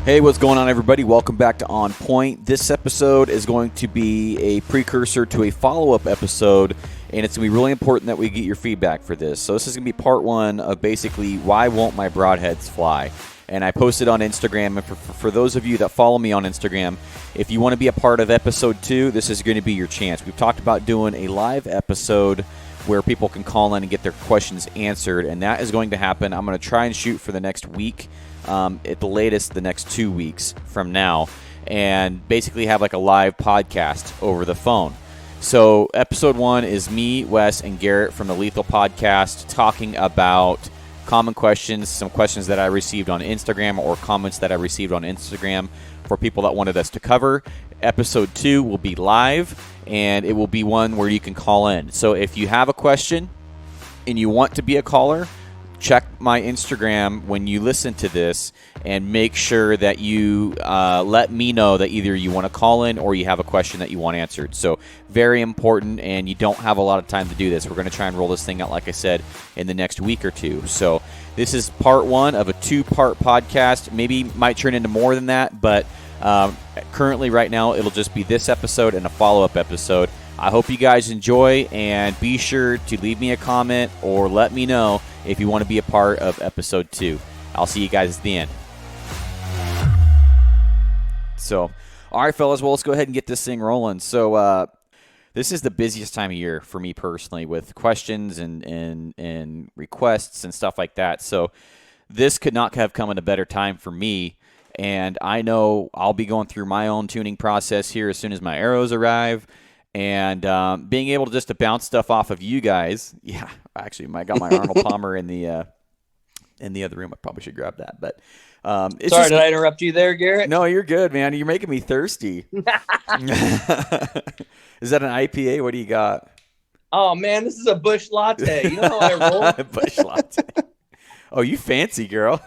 Hey, what's going on, everybody? Welcome back to On Point. This episode is going to be a precursor to a follow-up episode, and it's going to be really important that we get your feedback for this. So this is going to be part one of basically why won't my broadheads fly? And I posted on Instagram, and for those of you that follow me on Instagram, if you want to be a part of episode 2, this is going to be your chance. We've talked about doing a live episode where people can call in and get their questions answered, and that is going to happen. I'm going to try and shoot for the next week. At the latest, the next 2 weeks from now, and basically have like a live podcast over the phone. So episode 1 is me, Wes, and Garrett from the Lethal Podcast talking about common questions, some questions that I received on Instagram or comments that I received on Instagram for people that wanted us to cover. Episode 2 will be live, and it will be one where you can call in. So if you have a question and you want to be a caller, check my Instagram when you listen to this and make sure that you let me know that either you want to call in or you have a question that you want answered. So very important, and you don't have a lot of time to do this. We're going to try and roll this thing out, like I said, in the next week or two. So this is part 1 of a 2-part podcast. Maybe might turn into more than that, but currently right now it'll just be this episode and a follow-up episode. I hope you guys enjoy, and be sure to leave me a comment or let me know if you want to be a part of episode 2. I'll see you guys at the end. So, all right, fellas, well, let's go ahead and get this thing rolling. So, this is the busiest time of year for me personally, with questions and requests and stuff like that. So, this could not have come at a better time for me. And I know I'll be going through my own tuning process here as soon as my arrows arrive. And being able to just to bounce stuff off of you guys. Yeah, actually, I got my Arnold Palmer in the other room. I probably should grab that. But it's sorry, did I interrupt you there, Garrett? No, you're good, man. You're making me thirsty. Is that an IPA? What do you got? Oh man, this is a Busch Latte. You know how I roll? Busch Latte. Oh, you fancy, girl.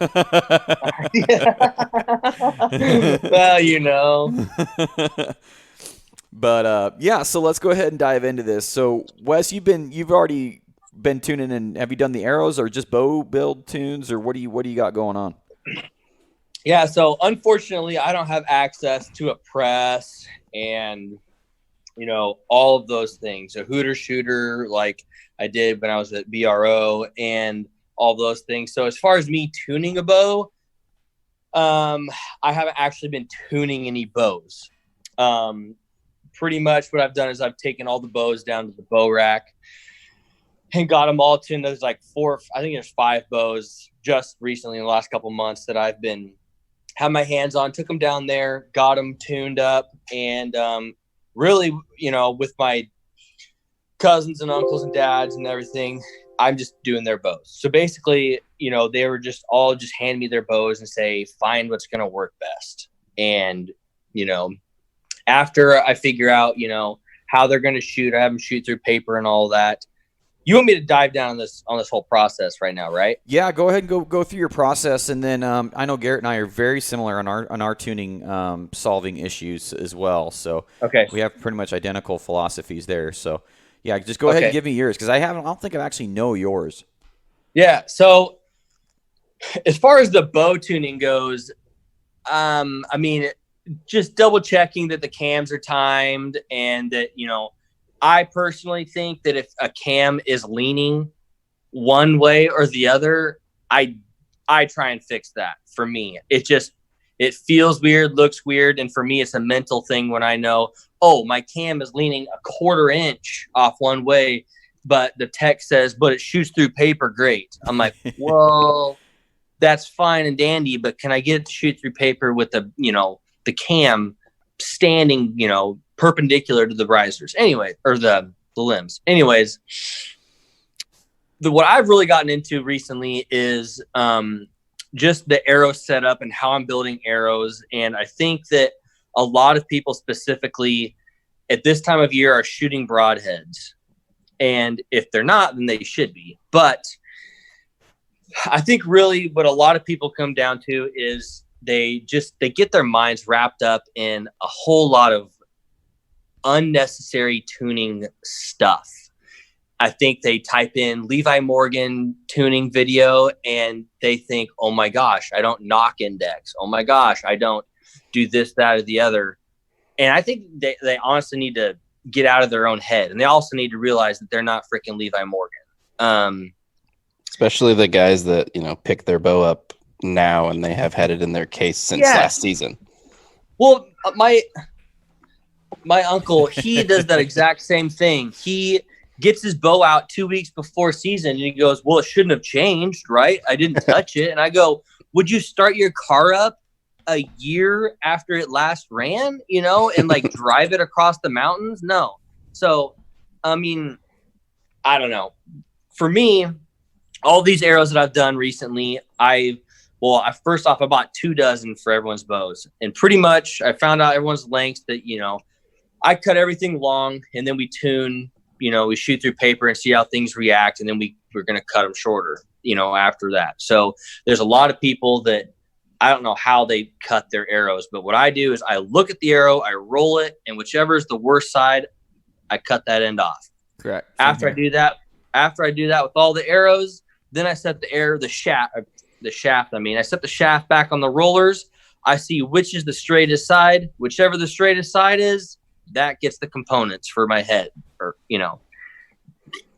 Well, you know. But yeah, so let's go ahead and dive into this. So Wes, you've already been tuning in. Have you done the arrows or just bow build tunes, or what do you got going on? Yeah, so unfortunately I don't have access to a press and all of those things. A hooter shooter like I did when I was at BRO and all those things. So as far as me tuning a bow, I haven't actually been tuning any bows. Pretty much what I've done is I've taken all the bows down to the bow rack and got them all tuned. There's like 5 bows just recently in the last couple months that I've had my hands on, took them down there, got them tuned up. And really, with my cousins and uncles and dads and everything, I'm just doing their bows. So basically, they were just all hand me their bows and say, find what's going to work best. And, after I figure out, how they're going to shoot, I have them shoot through paper and all that. You want me to dive down on this whole process right now, right? Yeah, go ahead and go through your process, and then I know Garrett and I are very similar on our tuning solving issues as well. So okay, we have pretty much identical philosophies there. So yeah, just go ahead and give me yours, because I don't think I actually know yours. Yeah. So as far as the bow tuning goes, just double checking that the cams are timed, and that, I personally think that if a cam is leaning one way or the other, I try and fix that. For me, it feels weird, looks weird. And for me, it's a mental thing when I know, oh, my cam is leaning a 1/4 inch off one way, but the text says, but it shoots through paper great. I'm like, well, that's fine and dandy, but can I get it to shoot through paper with the cam standing, perpendicular to the risers anyway, or the limbs. Anyways, what I've really gotten into recently is just the arrow setup and how I'm building arrows. And I think that a lot of people specifically at this time of year are shooting broadheads. And if they're not, then they should be. But I think really what a lot of people come down to is they get their minds wrapped up in a whole lot of unnecessary tuning stuff. I think they type in Levi Morgan tuning video and they think, oh my gosh, I don't knock index. Oh my gosh, I don't do this, that, or the other. And I think they honestly need to get out of their own head. And they also need to realize that they're not freaking Levi Morgan. Especially the guys that, pick their bow up now and they have had it in their case since last season. Well, my uncle, he does that exact same thing. He gets his bow out 2 weeks before season and he goes, well, it shouldn't have changed, right? I didn't touch it. And I go, would you start your car up a year after it last ran, and like drive it across the mountains? No. So, I mean, I don't know. For me, all these arrows that I've done recently, first off, I bought 2 dozen for everyone's bows. And pretty much I found out everyone's lengths that, I cut everything long and then we tune, we shoot through paper and see how things react. And then we're going to cut them shorter, after that. So there's a lot of people that I don't know how they cut their arrows, but what I do is I look at the arrow, I roll it, and whichever is the worst side, I cut that end off. Correct. After I do that with all the arrows, then I set the shaft. I set the shaft back on the rollers. I see which is the straightest side. Whichever the straightest side is, that gets the components for my head. Or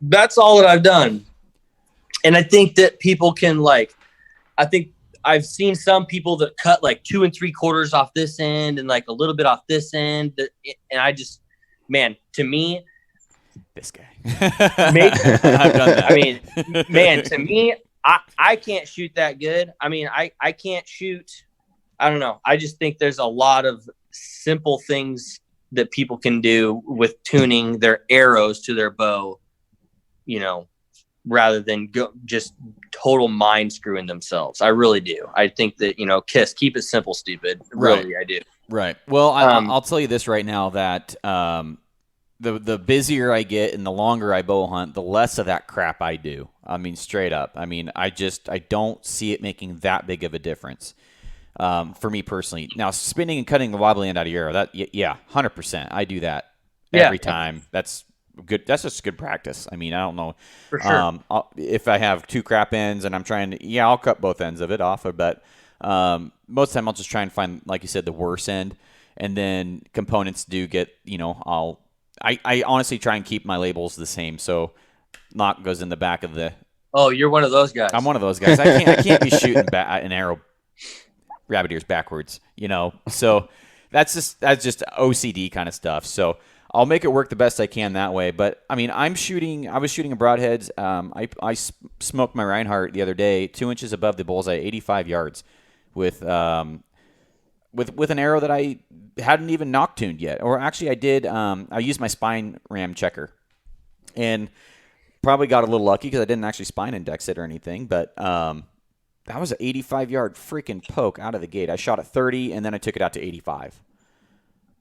that's all that I've done. And I think that people can I've seen some people that cut like 2 3/4 off this end and like a little bit off this end. And I just, man, to me, this guy, I've done that. I mean, man, to me, I can't shoot that good. I mean, I can't shoot. I don't know. I just think there's a lot of simple things that people can do with tuning their arrows to their bow, rather than just total mind screwing themselves. I really do. I think that, KISS, keep it simple, stupid. Really, right. I do. Right. Well, I'll tell you this right now that the busier I get and the longer I bow hunt, the less of that crap I do. I mean, straight up. I mean, I don't see it making that big of a difference for me personally. Now, spinning and cutting the wobbly end out of your arrow, 100%. I do that every time. That's good. That's just good practice. I mean, I don't know. For sure. If I have 2 crap ends and I'm trying to, I'll cut both ends of it off. But most of the time I'll just try and find, like you said, the worst end. And then components do get, I honestly try and keep my labels the same. So knock goes in the back of the. Oh, you're one of those guys. I'm one of those guys. I can't be shooting an arrow rabbit ears backwards, So that's just OCD kind of stuff. So I'll make it work the best I can that way. But I mean, I was shooting a Broadheads. I smoked my Reinhardt the other day, 2 inches above the bullseye, 85 yards, with an arrow that I hadn't even knock tuned yet. Or actually, I did. I used my spine ram checker, and probably got a little lucky because I didn't actually spine index it or anything. But that was an 85-yard freaking poke out of the gate. I shot at 30, and then I took it out to 85,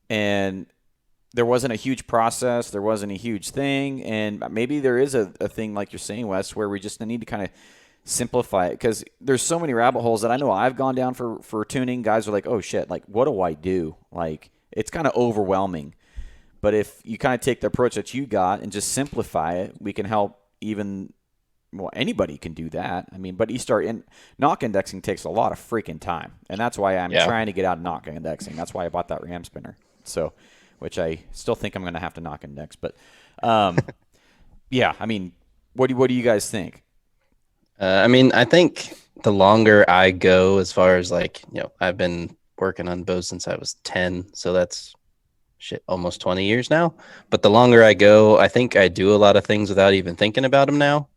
and there wasn't a huge process. There wasn't a huge thing. And maybe there is a thing like you're saying, Wes, where we just need to kind of simplify it, because there's so many rabbit holes that I know I've gone down for tuning. Guys are like, oh, shit, like, what do I do? Like, it's kind of overwhelming. But if you kind of take the approach that you got and just simplify it, we can help anybody can do that. I mean, but knock indexing takes a lot of freaking time. And that's why I'm trying to get out of knock indexing. That's why I bought that ram spinner. So, which I still think I'm going to have to knock index. But, I mean, what do you guys think? I mean, I think the longer I go, as far as I've been working on bows since I was 10. So that's almost 20 years now. But the longer I go, I think I do a lot of things without even thinking about them now.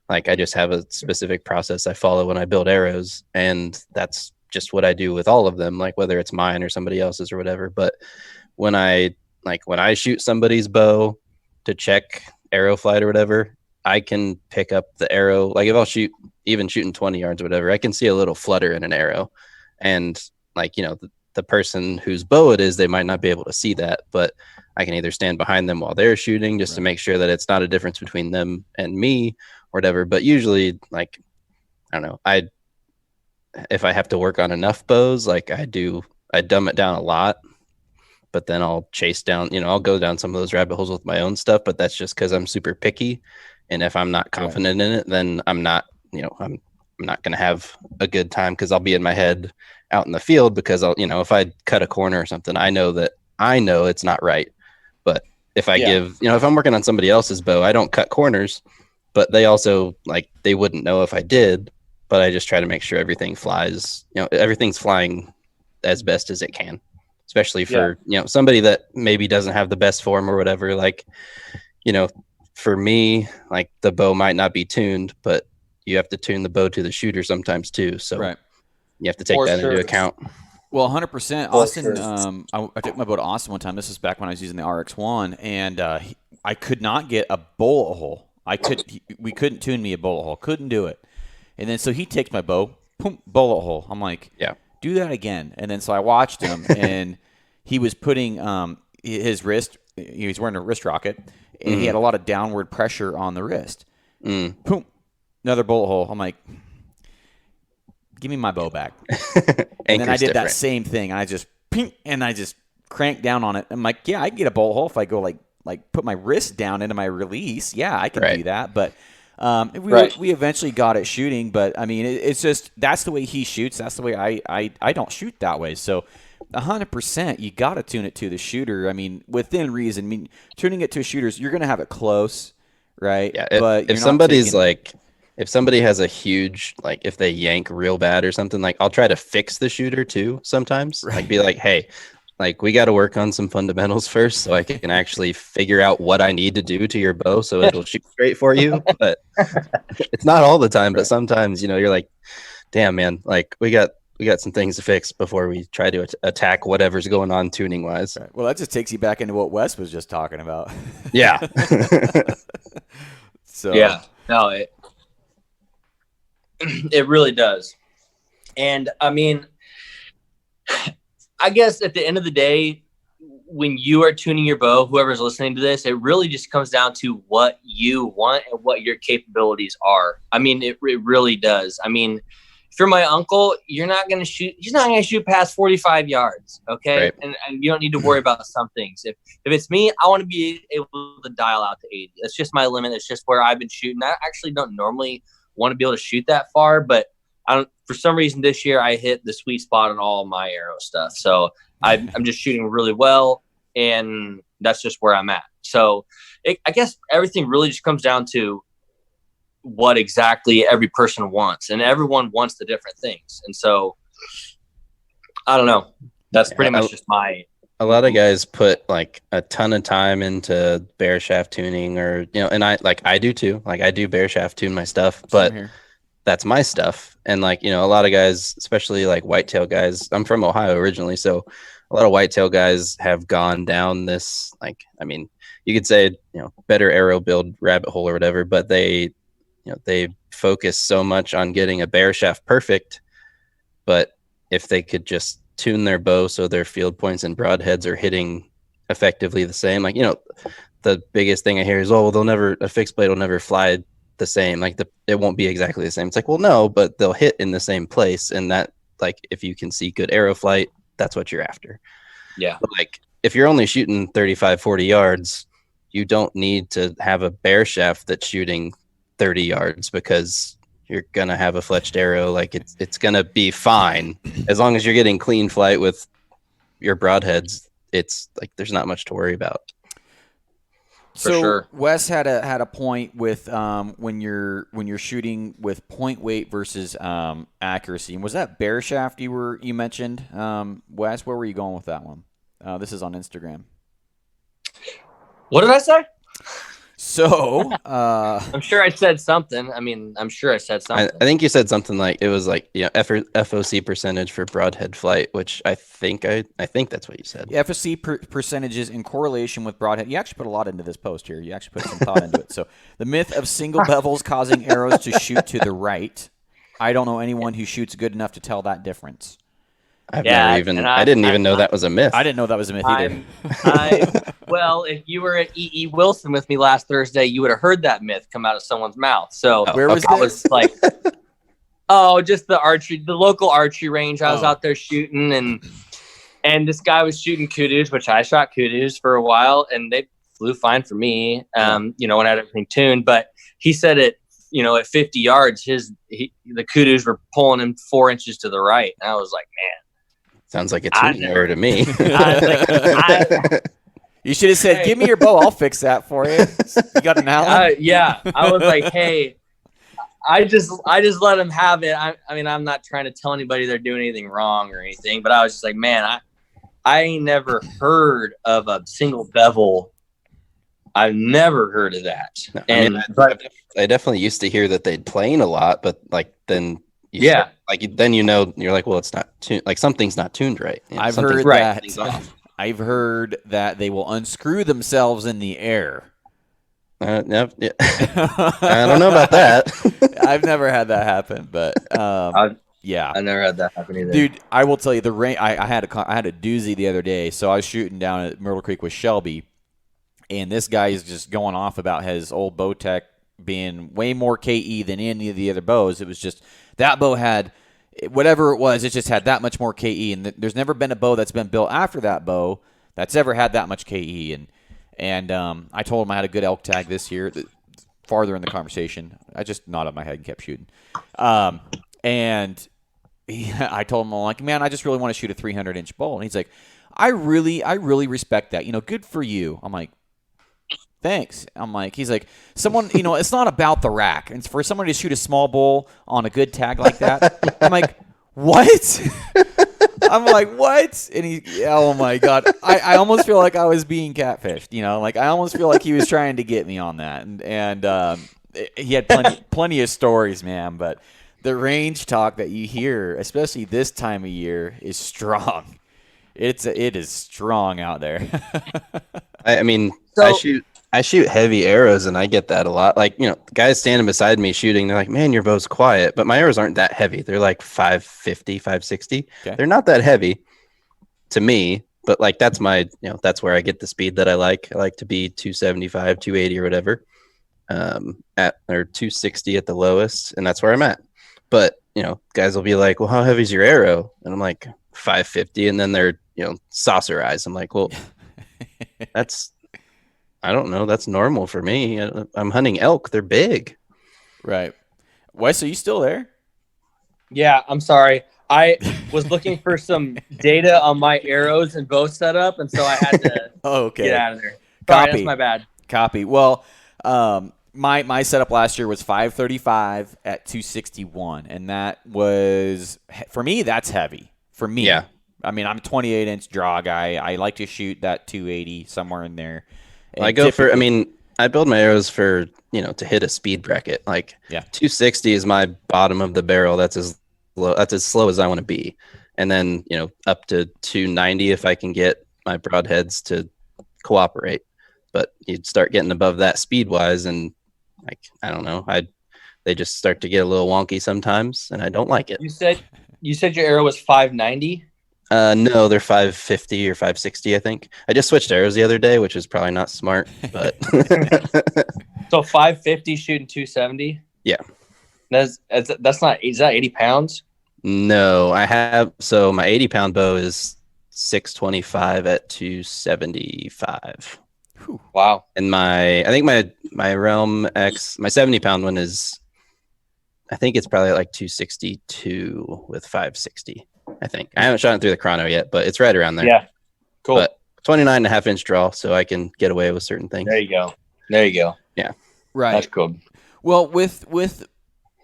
Like, I just have a specific process I follow when I build arrows. And that's just what I do with all of them, like whether it's mine or somebody else's or whatever. But when I shoot somebody's bow to check arrow flight or whatever, I can pick up the arrow. Like, if I'll shooting 20 yards or whatever, I can see a little flutter in an arrow. And the person whose bow it is, they might not be able to see that, but I can either stand behind them while they're shooting just to make sure that it's not a difference between them and me or whatever. But usually, I don't know, if I have to work on enough bows, I dumb it down a lot. But then I'll chase down, I'll go down some of those rabbit holes with my own stuff, but that's just because I'm super picky. And if I'm not confident in it, then I'm not, I'm not going to have a good time because I'll be in my head out in the field because I'll, if I cut a corner or something, I know it's not right. But if I give, if I'm working on somebody else's bow, I don't cut corners, but they also they wouldn't know if I did, but I just try to make sure everything flies, everything's flying as best as it can, especially for, somebody that maybe doesn't have the best form or whatever. For me, the bow might not be tuned, but you have to tune the bow to the shooter sometimes too. So you have to take that into account. Well, 100%. Austin, I took my bow to Austin one time. This was back when I was using the RX-1, and I could not get a bullet hole. We couldn't tune me a bullet hole. Couldn't do it. And then so he takes my bow, boom, bullet hole. I'm like, do that again. And then so I watched him, and he was putting his wrist. He was wearing a wrist rocket, and he had a lot of downward pressure on the wrist. Boom, another bullet hole. I'm like, give me my bow back. And then I did that same thing. I just ping, and I just cranked down on it. I'm like, yeah, I can get a bullet hole if I go like put my wrist down into my release. Yeah, I can do that. But we eventually got it shooting. But I mean, it's just that's the way he shoots. That's the way I don't shoot that way. So 100%, you got to tune it to the shooter. I mean, within reason. I mean, tuning it to shooters, you're going to have it close, right? Yeah. But if somebody's if somebody has a huge, if they yank real bad or something, I'll try to fix the shooter too sometimes. Be like, hey, we got to work on some fundamentals first so I can actually figure out what I need to do to your bow so it'll shoot straight for you. But it's not all the time, but sometimes, you're like, damn, man, we got some things to fix before we try to attack whatever's going on tuning wise. Right. Well, that just takes you back into what Wes was just talking about. Yeah. So yeah, no, it really does. And I mean, I guess at the end of the day, when you are tuning your bow, whoever's listening to this, it really just comes down to what you want and what your capabilities are. I mean, it really does. I mean, if you're my uncle, he's not going to shoot past 45 yards. Okay. Right. And you don't need to worry about some things. If it's me, I want to be able to dial out to 80. That's just my limit. It's just where I've been shooting. I actually don't normally want to be able to shoot that far, but for some reason this year I hit the sweet spot on all my arrow stuff. So I'm just shooting really well, and that's just where I'm at. So I guess everything really just comes down to what exactly every person wants, and everyone wants the different things. And so I don't know. That's pretty much just a lot of guys put a ton of time into bear shaft tuning, or and I do too. I do bear shaft tune my stuff, but that's my stuff. And a lot of guys, especially whitetail guys, I'm from Ohio originally, so a lot of whitetail guys have gone down this I mean, you could say better arrow build rabbit hole or whatever, but they focus so much on getting a bear shaft perfect. But if they could just tune their bow so their field points and broadheads are hitting effectively the same, the biggest thing I hear is, a fixed blade will never fly the same. It won't be exactly the same. It's well, no, but they'll hit in the same place. And that, if you can see good arrow flight, that's what you're after. Yeah. But if you're only shooting 35, 40 yards, you don't need to have a bear shaft that's shooting 30 yards because you're going to have a fletched arrow. It's going to be fine. As long as you're getting clean flight with your broadheads, it's there's not much to worry about. So for sure. Wes had a point with when you're shooting with point weight versus accuracy. And was that bear shaft you mentioned, Wes? Where were you going with that one? This is on Instagram. What did I say? So I'm sure I said something. I mean, I'm sure I said something. I think you said something it was FOC percentage for broadhead flight, which I think that's what you said. Yeah, FOC percentages in correlation with broadhead. You actually put a lot into this post here. You actually put some thought into it. So the myth of single bevels causing arrows to shoot to the right. I don't know anyone who shoots good enough to tell that difference. I didn't even know that was a myth. I didn't know that was a myth either. Well, if you were at E.E. Wilson with me last Thursday, you would have heard that myth come out of someone's mouth. So where was I was just the local archery range. I was out there shooting, and this guy was shooting kudus, which I shot kudus for a while, and they flew fine for me. When I had everything tuned, but he said it, at 50 yards, the kudos were pulling him 4 inches to the right. And I was like, man, sounds like a tuning error to me. You should have said, "Give me your bow. I'll fix that for you." You got an Allen? Yeah, I was like, hey, I just let him have it. I mean, I'm not trying to tell anybody they're doing anything wrong or anything, but I was just like, man, I ain't never heard of a single bevel. I've never heard of that. No, but I definitely used to hear that they'd plane a lot, but like then yeah, then you're like, well, it's not tuned. Like something's not tuned right. I've heard that. I've heard that they will unscrew themselves in the air. Yeah. I don't know about that. I've never had that happen, but yeah, I never had that happen either. Dude, I will tell you the rain. I had a doozy the other day, so I was shooting down at Myrtle Creek with Shelby, and this guy is just going off about his old bow tech being way more KE than any of the other bows. It was just that bow had whatever it was. It just had that much more KE, and there's never been a bow that's been built after that bow that's ever had that much KE. And I told him I had a good elk tag this year. Farther in the conversation, I just nodded my head and kept shooting. I told him, I'm like, man, I just really want to shoot a 300-inch bow. And he's like, I really respect that. Good for you. I'm like, thanks. I'm like, he's like, someone, it's not about the rack. And for someone to shoot a small bull on a good tag like that, I'm like, what? I'm like, what? And oh my God. I almost feel like I was being catfished, like I almost feel like he was trying to get me on that. And he had plenty of stories, man, but the range talk that you hear, especially this time of year, is strong. It is strong out there. I mean, I shoot heavy arrows, and I get that a lot. Like, guys standing beside me shooting, they're like, man, your bow's quiet. But my arrows aren't that heavy. They're like 550, 560. Okay. They're not that heavy to me, but like that's that's where I get the speed that I like. I like to be 275, 280 or whatever, or 260 at the lowest, and that's where I'm at. But, guys will be like, well, how heavy is your arrow? And I'm like, 550. And then they're, saucer eyes. I'm like, well, I don't know. That's normal for me. I'm hunting elk. They're big. Right. Wes, are you still there? Yeah, I'm sorry. I was looking for some data on my arrows and bow setup, and so I had to get out of there. Sorry, that's my bad. Copy. Well, my setup last year was 535 at 261, and that was, for me, that's heavy. For me. Yeah. I mean, I'm a 28-inch draw guy. I like to shoot that 280 somewhere in there. I build my arrows for, to hit a speed bracket. Like 260 is my bottom of the barrel. That's as slow as I want to be. And then, up to 290 if I can get my broadheads to cooperate. But you'd start getting above that speed wise, and like, I don't know, they just start to get a little wonky sometimes, and I don't like it. You said your arrow was 590? No, they're 550 or 560, I think. I just switched arrows the other day, which is probably not smart, but So 550 shooting 270? Yeah. That's not, is that 80 pounds? No, so my 80-pound bow is 625 at 275. Whew. Wow. And I think my Realm X, my 70-pound one is, I think it's probably like 262 with 560. I think I haven't shot it through the chrono yet, but it's right around there. Yeah. Cool. But 29.5-inch draw, so I can get away with certain things. There you go. Yeah. Right. That's cool. Well, with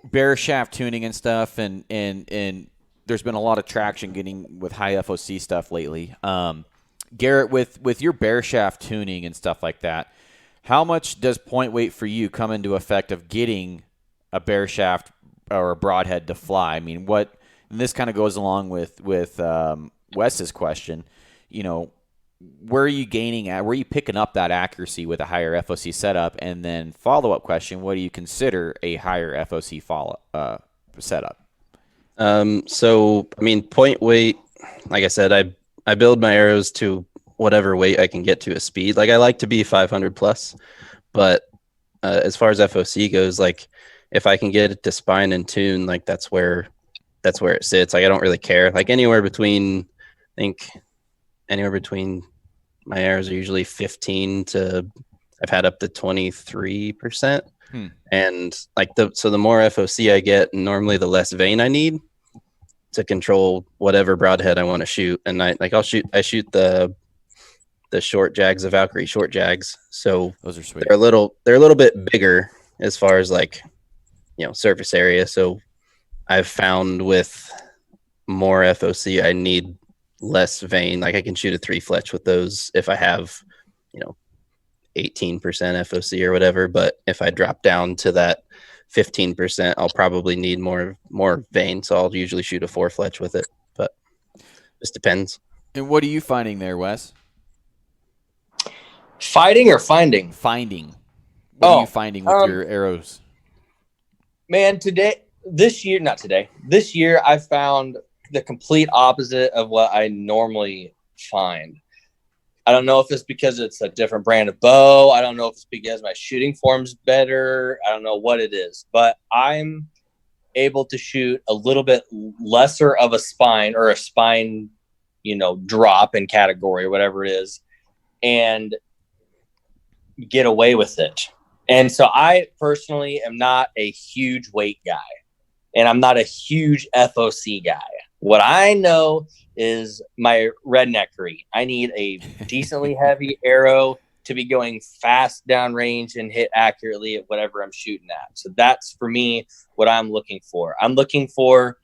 bare shaft tuning and stuff, and there's been a lot of traction getting with high FOC stuff lately. Garrett, with your bare shaft tuning and stuff like that, how much does point weight for you come into effect of getting a bare shaft or a broadhead to fly? I mean, and this kind of goes along with Wes's question, where are you gaining at? Where are you picking up that accuracy with a higher FOC setup? And then follow-up question, what do you consider a higher FOC setup? So, I mean, point weight, like I said, I build my arrows to whatever weight I can get to a speed. Like, I like to be 500 plus, but as far as FOC goes, like, if I can get it to spine and tune, like, that's where it sits. Like, I don't really care. Like, anywhere between my arrows are usually 15 to, I've had up to 23%. And like the more FOC I get, normally the less vein I need to control whatever broadhead I want to shoot. And I shoot the short jags, the Valkyrie short jags. So those are sweet. They're a little bit bigger as far as like, surface area. So I've found with more FOC, I need less vein. Like I can shoot a 3 fletch with those if I have, 18% FOC or whatever. But if I drop down to that 15%, I'll probably need more vein. So I'll usually shoot a 4 fletch with it, but just depends. And what are you finding there, Wes? Fighting or finding? Finding. What are you finding with your arrows? Man, this year I found the complete opposite of what I normally find. I don't know if it's because it's a different brand of bow. I don't know if it's because my shooting form's better. I don't know what it is, but I'm able to shoot a little bit lesser of a spine or a spine, drop in category or whatever it is, and get away with it. And so I personally am not a huge weight guy, and I'm not a huge FOC guy. What I know is my redneckery. I need a decently heavy arrow to be going fast downrange and hit accurately at whatever I'm shooting at. So that's for me what I'm looking for. I'm looking for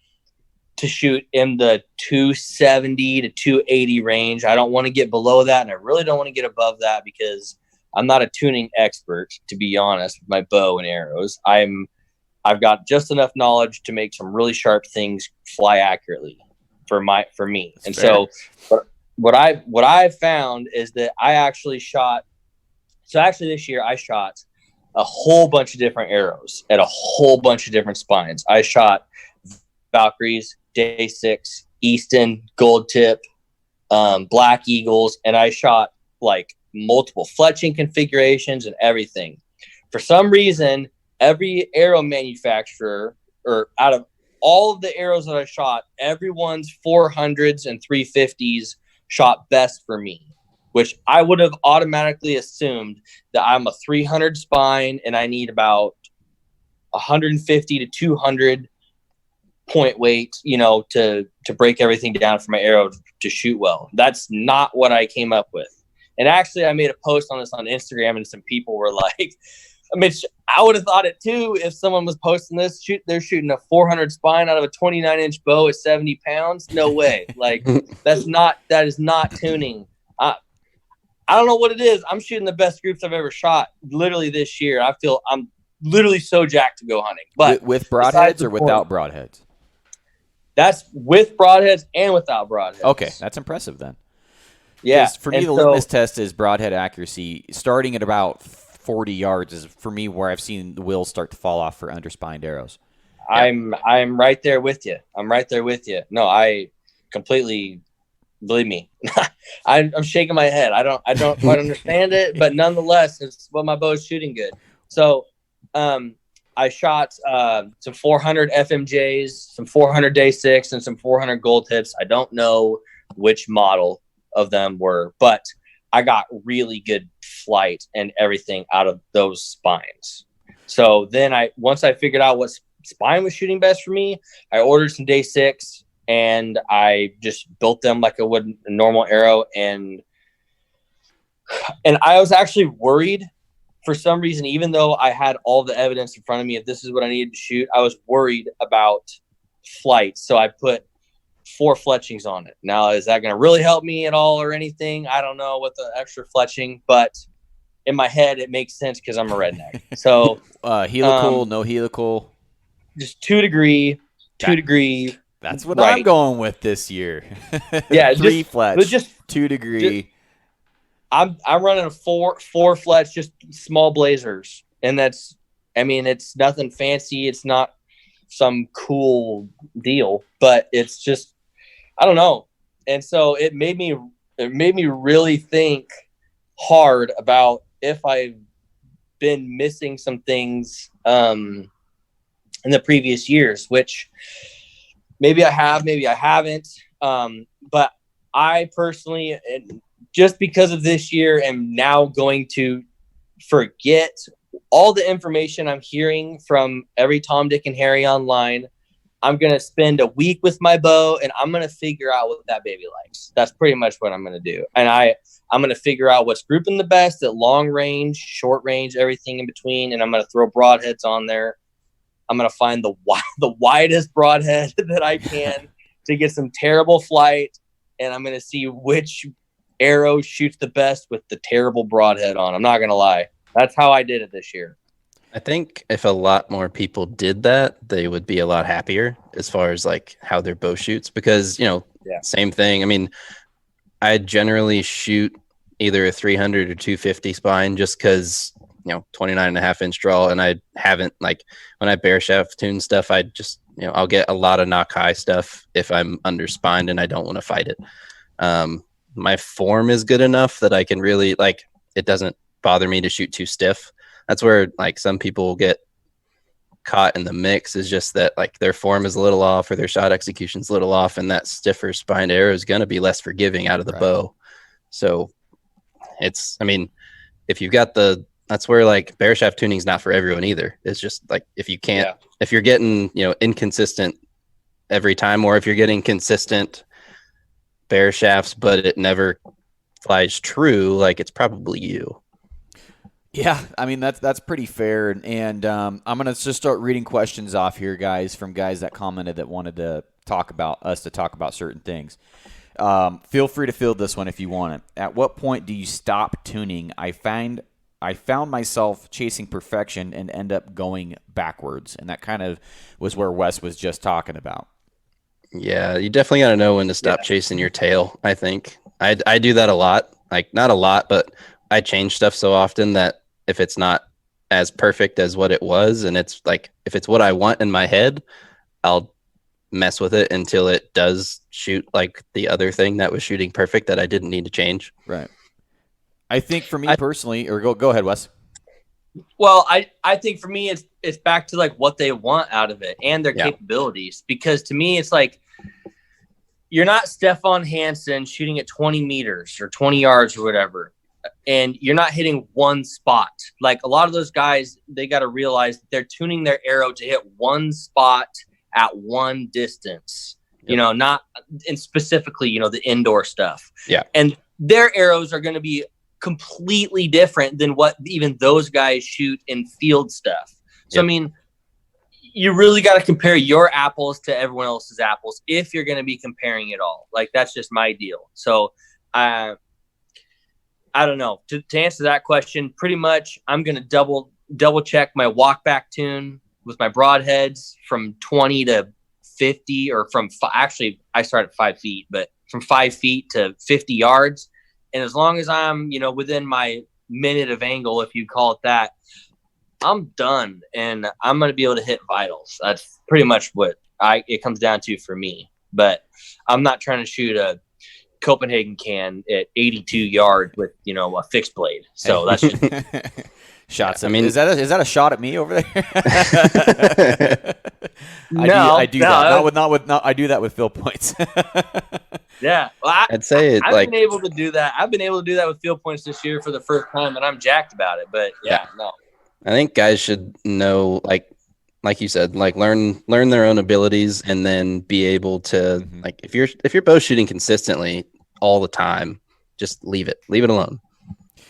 to shoot in the 270 to 280 range. I don't want to get below that, and I really don't want to get above that because I'm not a tuning expert, to be honest, with my bow and arrows. I've got just enough knowledge to make some really sharp things fly accurately for me. That's and fair. So what I've found is that I actually shot. So actually this year I shot a whole bunch of different arrows at a whole bunch of different spines. I shot Valkyries, Day 6, Easton, Gold Tip, Black Eagles, and I shot like multiple fletching configurations and everything. For some reason, every arrow manufacturer, or out of all of the arrows that I shot, everyone's 400s and 350s shot best for me, which I would have automatically assumed that I'm a 300 spine and I need about 150 to 200 point weight, to break everything down for my arrow to shoot well. That's not what I came up with. And actually, I made a post on this on Instagram, and some people were like, I would have thought it too if someone was posting this. They're shooting a 400 spine out of a 29-inch bow at 70 pounds. No way. Like, that is not tuning. I don't know what it is. I'm shooting the best groups I've ever shot literally this year. I feel I'm literally so jacked to go hunting. But with broadheads or without broadheads? That's with broadheads and without broadheads. Okay, that's impressive then. Yeah. For me, the litmus test is broadhead accuracy. Starting at about 40 yards is, for me, where I've seen the wheels start to fall off for underspined arrows. I'm right there with you. No, I completely, believe me. I'm shaking my head. I don't quite understand it, but nonetheless, it's what my bow is shooting good. So, I shot some 400 FMJs, some 400 Day 6, and some 400 Gold Tips. I don't know which model of them were, but I got really good flight and everything out of those spines. So then once I figured out what spine was shooting best for me, I ordered some Day 6 and I just built them like I would a normal arrow. And I was actually worried for some reason, even though I had all the evidence in front of me, if this is what I needed to shoot, I was worried about flight. So I put 4 fletchings on it. Now, is that going to really help me at all or anything? I don't know with the extra fletching, but in my head, it makes sense because I'm a redneck. So helical, no helical, just 2 degree. That's what I'm going with this year. Yeah, 3 fletch, just 2 degree. I'm running a 4 fletch, just small blazers, and it's nothing fancy. It's not some cool deal, but it's just, I don't know. And so it made me really think hard about if I've been missing some things in the previous years, which maybe I have, maybe I haven't. But I personally, just because of this year, am now going to forget all the information I'm hearing from every Tom, Dick, and Harry online. I'm going to spend a week with my bow, and I'm going to figure out what that baby likes. That's pretty much what I'm going to do. And I'm going to figure out what's grouping the best at long range, short range, everything in between. And I'm going to throw broadheads on there. I'm going to find the widest broadhead that I can to get some terrible flight. And I'm going to see which arrow shoots the best with the terrible broadhead on. I'm not going to lie. That's how I did it this year. I think if a lot more people did that, they would be a lot happier as far as like how their bow shoots, because, same thing. I mean, I generally shoot either a 300 or 250 spine just because, 29.5-inch draw. And I haven't, like, when I bear shaft tune stuff, I just, I'll get a lot of knock high stuff if I'm under spined and I don't want to fight it. My form is good enough that I can really, like, it doesn't bother me to shoot too stiff. That's where, like, some people get caught in the mix, is just that, like, their form is a little off or their shot execution's a little off, and that stiffer spined arrow is going to be less forgiving out of the bow. So it's, I mean, if you've got that's where, like, bear shaft tuning is not for everyone either. It's just like, if you can't, if you're getting, inconsistent every time, or if you're getting consistent bear shafts, but it never flies true, like, it's probably you. Yeah, I mean, that's pretty fair, and I'm gonna just start reading questions off here, guys, from guys that commented that wanted to talk about certain things. Feel free to field this one if you want it. At what point do you stop tuning? I found myself chasing perfection and end up going backwards, and that kind of was where Wes was just talking about. Yeah, you definitely got to know when to stop chasing your tail. I think I do that a lot, like, not a lot, but I change stuff so often that if it's not as perfect as what it was, and it's like, if it's what I want in my head, I'll mess with it until it does shoot like the other thing that was shooting perfect that I didn't need to change. Right. I think for me personally, or go ahead, Wes. Well, I think for me, it's back to, like, what they want out of it and their capabilities. Because to me, it's like, you're not Stefan Hansen shooting at 20 meters or 20 yards or whatever, and you're not hitting one spot. Like, a lot of those guys, they got to realize that they're tuning their arrow to hit one spot at one distance, not, and specifically, the indoor stuff. Yeah. And their arrows are going to be completely different than what even those guys shoot in field stuff. So, I mean, you really got to compare your apples to everyone else's apples if you're going to be comparing it all. Like, that's just my deal. So, I don't know. To answer that question, pretty much I'm going to double check my walk back tune with my broadheads from 20 to 50, or actually I start at 5 feet, but from 5 feet to 50 yards. And as long as I'm, within my minute of angle, if you call it that, I'm done, and I'm going to be able to hit vitals. That's pretty much what it comes down to for me. But I'm not trying to shoot a Copenhagen can at 82 yards with, a fixed blade. So that's just shots. I mean, is that a shot at me over there? I do that. I do that with fill points. Yeah, well, I'd say I've been able to do that. I've been able to do that with field points this year for the first time, and I'm jacked about it. But no. I think guys should know, like you said, like, learn their own abilities, and then be able to, like, if you're bow shooting consistently all the time, just leave it alone.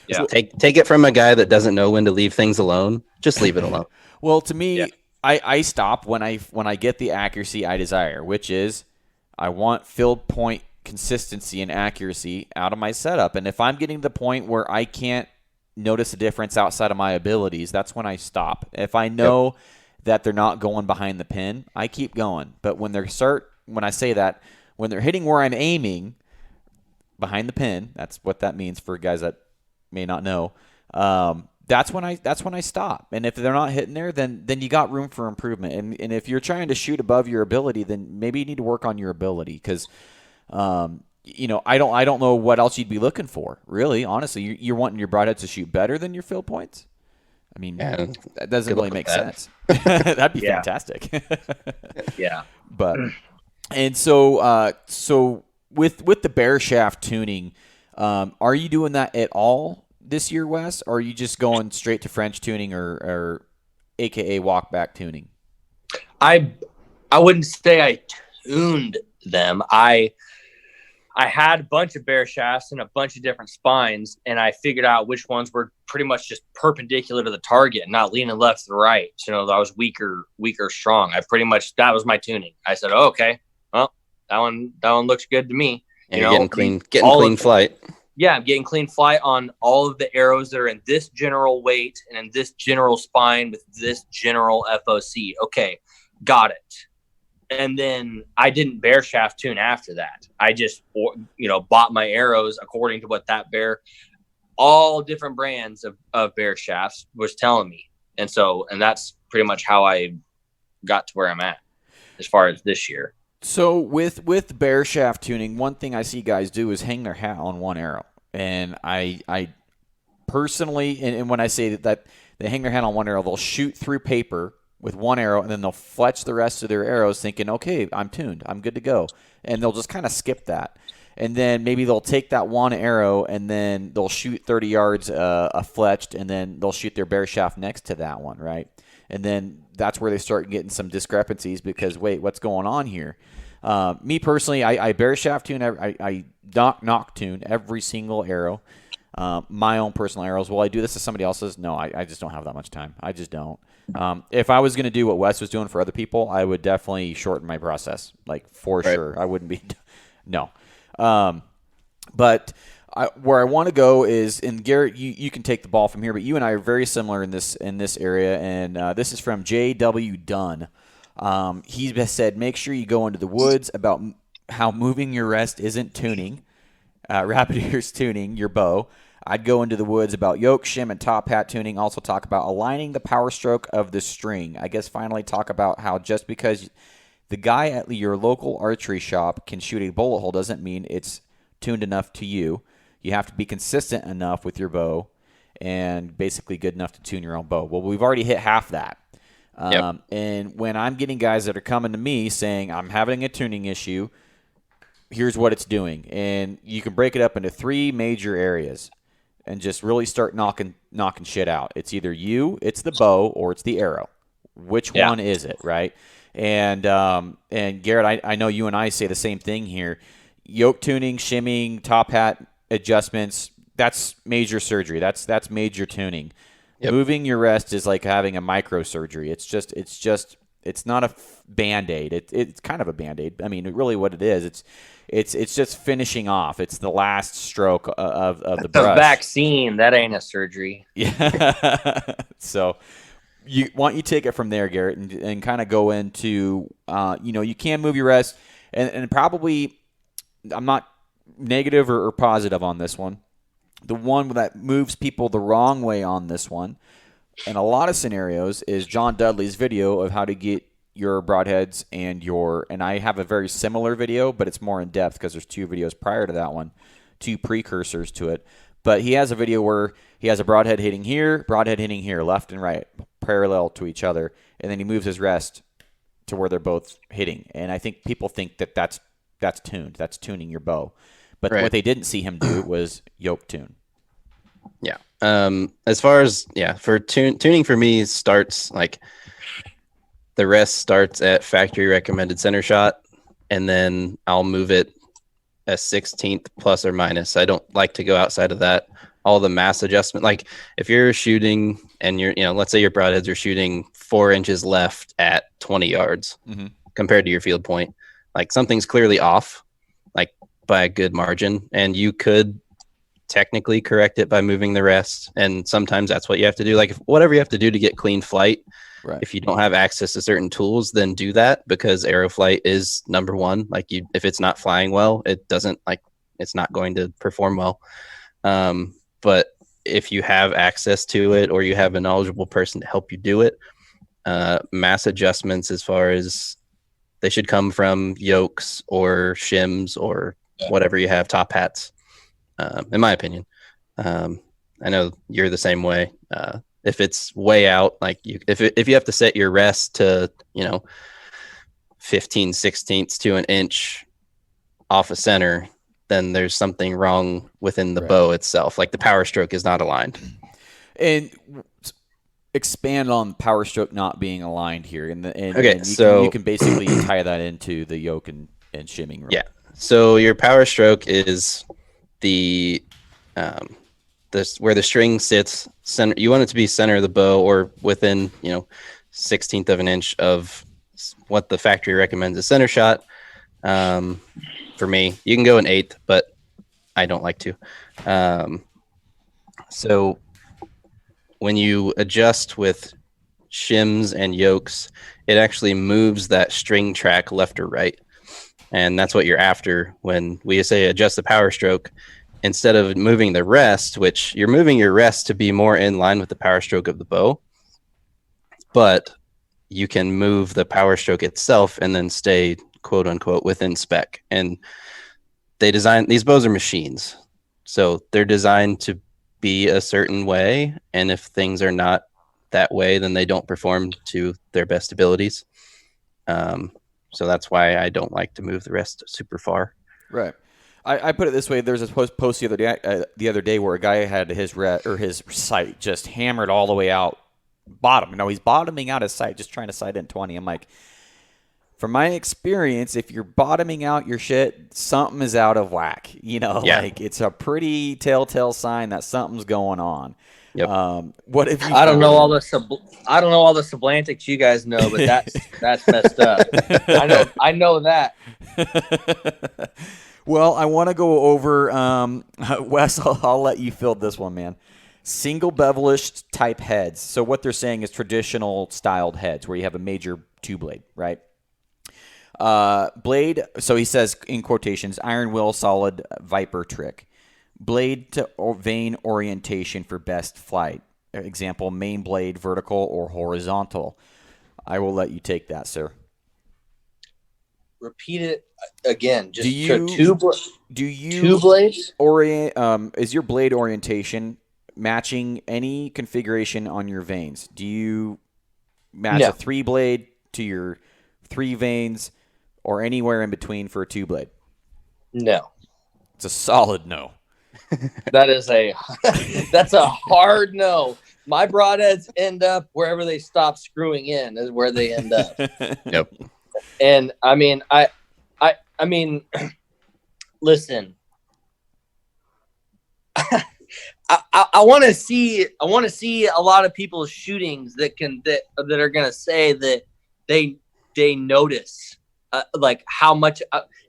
Yeah. Take it from a guy that doesn't know when to leave things alone. Just leave it alone. Well, to me, I stop when I get the accuracy I desire, which is I want field point consistency and accuracy out of my setup. And if I'm getting to the point where I can't notice a difference outside of my abilities, that's when I stop. If I know that they're not going behind the pin, I keep going. But when they're hitting where I'm aiming behind the pin, that's what that means for guys that may not know. That's when I stop. And if they're not hitting there, then you got room for improvement. And if you're trying to shoot above your ability, then maybe you need to work on your ability, because I don't know what else you'd be looking for, really. Honestly, you're wanting your broadheads to shoot better than your field points. I mean, that doesn't really make sense. That'd be fantastic. Yeah. But and so with the bear shaft tuning, are you doing that at all this year, Wes, or are you just going straight to French tuning or AKA walk back tuning? I wouldn't say I tuned them. I had a bunch of bear shafts and a bunch of different spines, and I figured out which ones were pretty much just perpendicular to the target, not leaning left to the right. So, I was weaker, strong. That was my tuning. I said, oh, okay, well, that one looks good to me. And you're getting clean flight. Yeah, I'm getting clean flight on all of the arrows that are in this general weight and in this general spine with this general FOC. Okay, got it. And then I didn't bear shaft tune after that. I just, bought my arrows according to what that bear, all different brands of bear shafts was telling me. And that's pretty much how I got to where I'm at as far as this year. So with bear shaft tuning, one thing I see guys do is hang their hat on one arrow. And I personally, and when I say that they hang their hat on one arrow, they'll shoot through paper with one arrow, and then they'll fletch the rest of their arrows thinking, okay, I'm tuned, I'm good to go. And they'll just kind of skip that. And then maybe they'll take that one arrow, and then they'll shoot 30 yards a fletched, and then they'll shoot their bear shaft next to that one, right? And then that's where they start getting some discrepancies because, wait, what's going on here? Me personally, I bear shaft tune, I knock tune every single arrow. My own personal arrows. Will I do this to somebody else's? No, I just don't have that much time. I just don't. If I was going to do what Wes was doing for other people, I would definitely shorten my process, like for sure. I wouldn't be no. But where I want to go is, and Garrett, you can take the ball from here, but you and I are very similar in this area, and this is from J.W. Dunn. He said, make sure you go into the woods about how moving your rest isn't tuning. Rapid ears tuning your bow. I'd go into the woods about yoke, shim, and top hat tuning. Also talk about aligning the power stroke of the string. I guess finally talk about how just because the guy at your local archery shop can shoot a bullet hole doesn't mean it's tuned enough to you. You have to be consistent enough with your bow and basically good enough to tune your own bow. Well, we've already hit half that. Yep. And when I'm getting guys that are coming to me saying, I'm having a tuning issue, here's what it's doing. And you can break it up into 3 major areas and just really start knocking shit out. It's either you, it's the bow, or it's the arrow. Which one is it, right? And Garrett, I know you and I say the same thing here. Yoke tuning, shimming, top hat adjustments, that's major surgery. That's major tuning. Yep. Moving your rest is like having a microsurgery. It's not a Band-Aid. It's kind of a Band-Aid. I mean, really what it is, it's just finishing off. It's the last stroke of the brush. The vaccine, that ain't a surgery. Yeah. So why don't you take it from there, Garrett, and kind of go into, you can move your rest. And probably, I'm not negative or positive on this one. The one that moves people the wrong way on this one, in a lot of scenarios, is John Dudley's video of how to get your broadheads and I have a very similar video, but it's more in depth because there's 2 videos prior to that one, 2 precursors to it. But he has a video where he has a broadhead hitting here, left and right, parallel to each other, and then he moves his rest to where they're both hitting. And I think people think that that's tuned. That's tuning your bow. But what they didn't see him do was yoke tune. Yeah. As far as, for tuning for me starts like the rest starts at factory recommended center shot, and then I'll move it a 16th plus or minus. I don't like to go outside of that. All the mass adjustment, like if you're shooting and let's say your broadheads are shooting 4 inches left at 20 yards compared to your field point, like something's clearly off, like by a good margin, and you could technically correct it by moving the rest. And sometimes that's what you have to do. Like whatever you have to do to get clean flight. Right. If you don't have access to certain tools, then do that, because aero flight is number one. Like if it's not flying well, it's not going to perform well. But if you have access to it, or you have a knowledgeable person to help you do it, mass adjustments as far as they should come from yokes or shims or whatever you have, top hats, in my opinion. I know you're the same way. If it's way out, like if you have to set your rest to, 15/16 to an inch off a center, then there's something wrong within the bow itself. Like the power stroke is not aligned. And expand on power stroke not being aligned here. And you can basically tie that into the yoke and shimming room. Yeah. So your power stroke is the where the string sits center. You want it to be center of the bow or within 1/16 of an inch of what the factory recommends a center shot. For me, you can go an 1/8, but I don't like to. So when you adjust with shims and yokes, it actually moves that string track left or right. And that's what you're after when we say adjust the power stroke. Instead of moving the rest, which you're moving your rest to be more in line with the power stroke of the bow, but you can move the power stroke itself and then stay quote unquote within spec. And these bows are machines. So they're designed to be a certain way. And if things are not that way, then they don't perform to their best abilities. So that's why I don't like to move the rest super far. Right. I put it this way. There's a post the other day where a guy had his sight just hammered all the way out bottom. He's bottoming out his sight, just trying to sight in 20. I'm like, from my experience, if you're bottoming out your shit, something is out of whack. Like it's a pretty telltale sign that something's going on. Yep. What if you? I don't know all the Sublantics you guys know, but that's messed up. I know that. Well, I want to go over Wes. I'll let you field this one, man. Single bevelish type heads. So what they're saying is traditional styled heads where you have a major two blade, right? Blade. So he says in quotations, iron will solid viper trick. Blade to vane orientation for best flight. Example, main blade vertical or horizontal. I will let you take that, sir. Repeat it again. Just do you two blades? Is your blade orientation matching any configuration on your vanes? Do you match a 3-blade to your 3 vanes or anywhere in between for a 2-blade? No. It's a solid no. That's a hard no. My broadheads end up wherever they stop screwing in is where they end up. Yep. And I mean, I mean, listen. I want to see a lot of people's shootings that are gonna say that they notice like how much.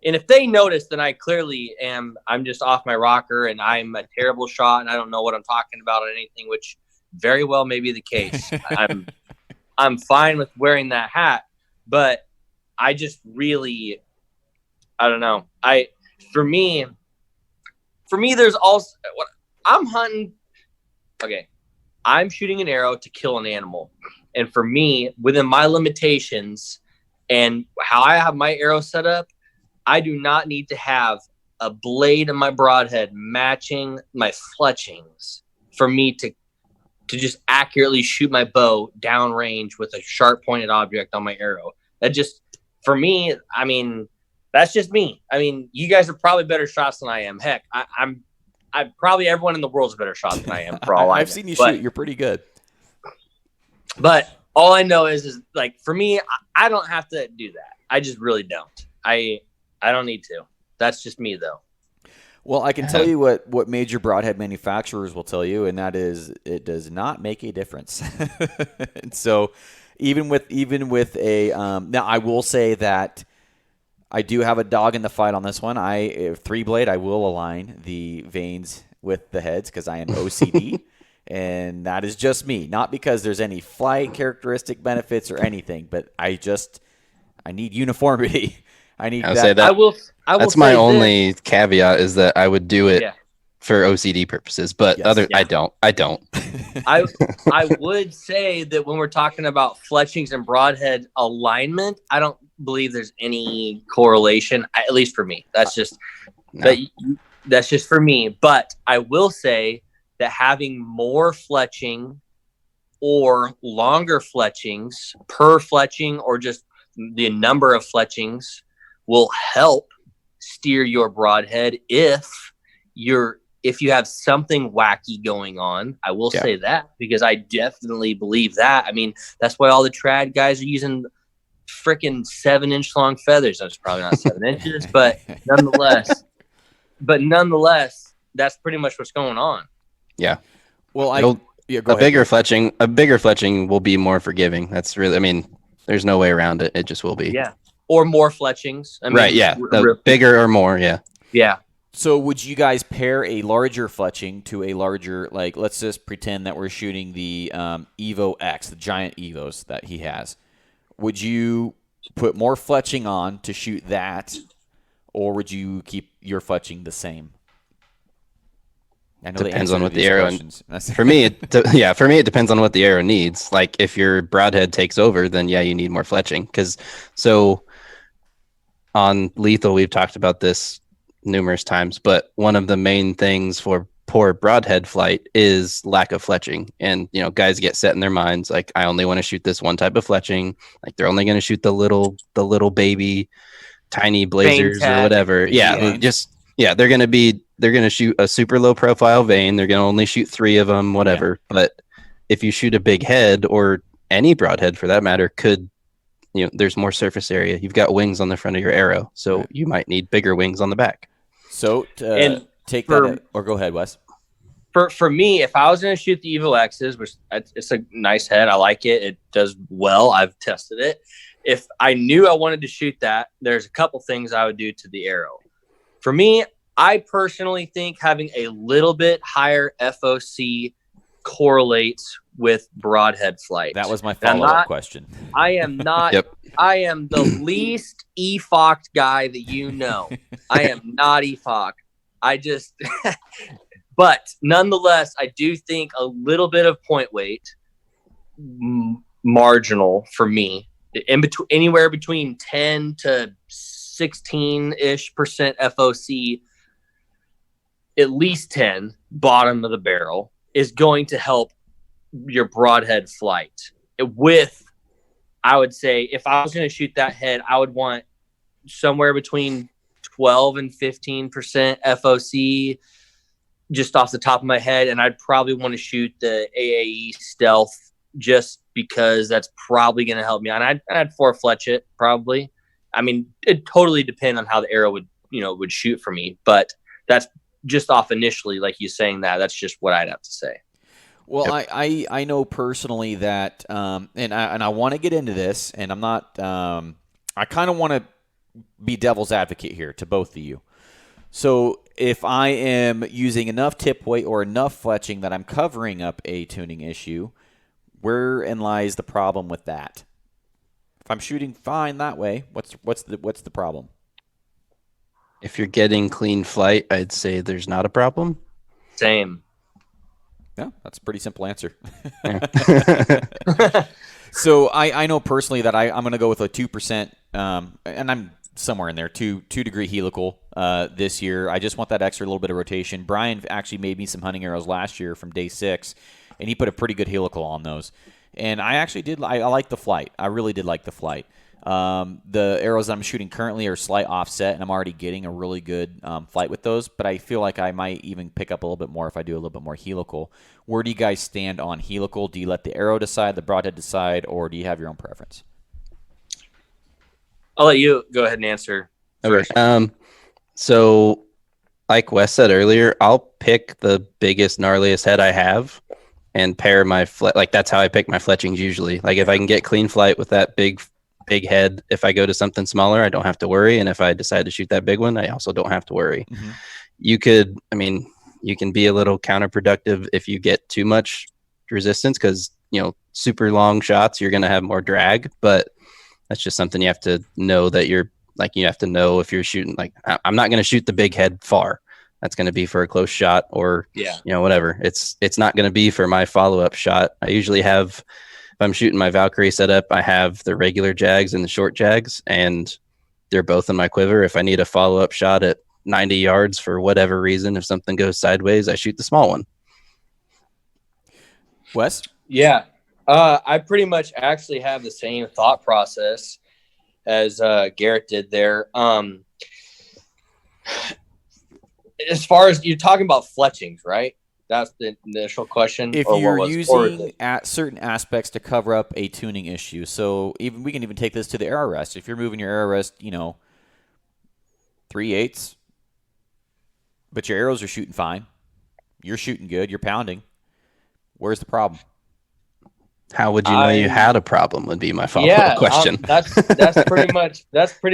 And if they notice, then I clearly am. I'm just off my rocker, and I'm a terrible shot, and I don't know what I'm talking about or anything, which very well may be the case. I'm fine with wearing that hat, but I just really, I don't know. For me, there's also what I'm hunting. Okay, I'm shooting an arrow to kill an animal, and for me, within my limitations and how I have my arrow set up, I do not need to have a blade in my broadhead matching my fletchings for me to just accurately shoot my bow downrange with a sharp pointed object on my arrow. That just, for me, I mean, that's just me. I mean, you guys are probably better shots than I am. Heck, I'm probably everyone in the world's a better shot than I am for all I've seen you shoot. You're pretty good. But all I know is like, for me, I don't have to do that. I just really don't. I don't need to. That's just me, though. Well, I can tell you what major broadhead manufacturers will tell you, and that is it does not make a difference. And so even with a now I will say that I do have a dog in the fight on this one. 3-blade, I will align the vanes with the heads because I am OCD. And that is just me, not because there's any flight characteristic benefits or anything, but I need uniformity. I need that. Say that. I will that's my only caveat is that I would do it for OCD purposes, but I don't. I would say that when we're talking about fletchings and broadhead alignment, I don't believe there's any correlation, at least for me. That's just that's just for me. But I will say that having more fletching or longer fletchings per fletching or just the number of fletchings will help steer your broadhead if you have something wacky going on. I will say that, because I definitely believe that. I mean, that's why all the trad guys are using freaking 7-inch long feathers. That's probably not 7 inches, but nonetheless, that's pretty much what's going on. Yeah. Well, a bigger fletching will be more forgiving. That's really, I mean, there's no way around it. It just will be. Yeah. Or more fletchings. I mean, right. Yeah. Bigger or more. Yeah. Yeah. So would you guys pair a larger fletching to a larger, like, let's just pretend that we're shooting the Evo X, the giant Evos that he has. Would you put more fletching on to shoot that, or would you keep your fletching the same? I know depends on what the arrow. For me, it depends on what the arrow needs. Like if your broadhead takes over, then yeah, you need more fletching. Because so on lethal, we've talked about this numerous times, but one of the main things for poor broadhead flight is lack of fletching. And guys get set in their minds like, I only want to shoot this one type of fletching. Like they're only going to shoot the little baby tiny blazers or whatever. Yeah, they're going to shoot a super low profile vane. They're going to only shoot 3 of them, whatever. Yeah. But if you shoot a big head, or any broadhead for that matter, there's more surface area. You've got wings on the front of your arrow, so you might need bigger wings on the back. So take that, or go ahead, Wes. For me, if I was going to shoot the Evo X's, which it's a nice head, I like it. It does well. I've tested it. If I knew I wanted to shoot that, there's a couple things I would do to the arrow. For me, I personally think having a little bit higher FOC correlates with broadhead flight. That was my follow-up question. I am not. Yep. I am the least EFOC'd guy that you know. I am not EFOC. But nonetheless, I do think a little bit of point weight, marginal for me, anywhere between 10 to 16-ish% FOC, at least 10, bottom of the barrel, is going to help your broadhead flight. I would say, if I was going to shoot that head, I would want somewhere between 12 and 15% FOC, just off the top of my head. And I'd probably want to shoot the AAE stealth, just because that's probably going to help me. And I'd 4-fletch it probably. I mean, it totally depends on how the arrow would shoot for me, but that's just off initially, like you saying that's just what I'd have to say. Well, yep. I know personally that, and I want to get into this, and I'm not, I kind of want to be devil's advocate here to both of you. So if I am using enough tip weight or enough fletching that I'm covering up a tuning issue, wherein lies the problem with that? If I'm shooting fine that way, what's the problem? If you're getting clean flight, I'd say there's not a problem. Same. Yeah, that's a pretty simple answer. So I know personally that I'm going to go with a 2%, and I'm somewhere in there, 2 degree helical this year. I just want that extra little bit of rotation. Brian actually made me some hunting arrows last year from day 6, and he put a pretty good helical on those. And I actually I like the flight. I really did like the flight. The arrows that I'm shooting currently are slight offset, and I'm already getting a really good flight with those, but I feel like I might even pick up a little bit more if I do a little bit more helical. Where do you guys stand on helical? Do you let the arrow decide, the broadhead decide, or do you have your own preference? I'll let you go ahead and answer first. Okay. So like Wes said earlier, I'll pick the biggest, gnarliest head I have and pair my like that's how I pick my fletchings usually. Like if I can get clean flight with that big head, if I go to something smaller, I don't have to worry. And if I decide to shoot that big one, I also don't have to worry. Mm-hmm. You can be a little counterproductive if you get too much resistance, because super long shots, you're going to have more drag, but that's just something you have to know, that you have to know if you're shooting, like, I'm not going to shoot the big head far. That's going to be for a close shot, or, whatever. It's not going to be for my follow-up shot. I usually have, if I'm shooting my Valkyrie setup, I have the regular jags and the short jags, and they're both in my quiver. If I need a follow-up shot at 90 yards for whatever reason, if something goes sideways, I shoot the small one. Wes? Yeah. I pretty much actually have the same thought process as Garrett did there. As far as you're talking about fletchings, right? That's the initial question. If you're using at certain aspects to cover up a tuning issue, so even we can even take this to the arrow rest. If you're moving your arrow rest, 3/8, but your arrows are shooting fine, you're shooting good, you're pounding. Where's the problem? How would you know you had a problem? Would be my follow-up question. That's pretty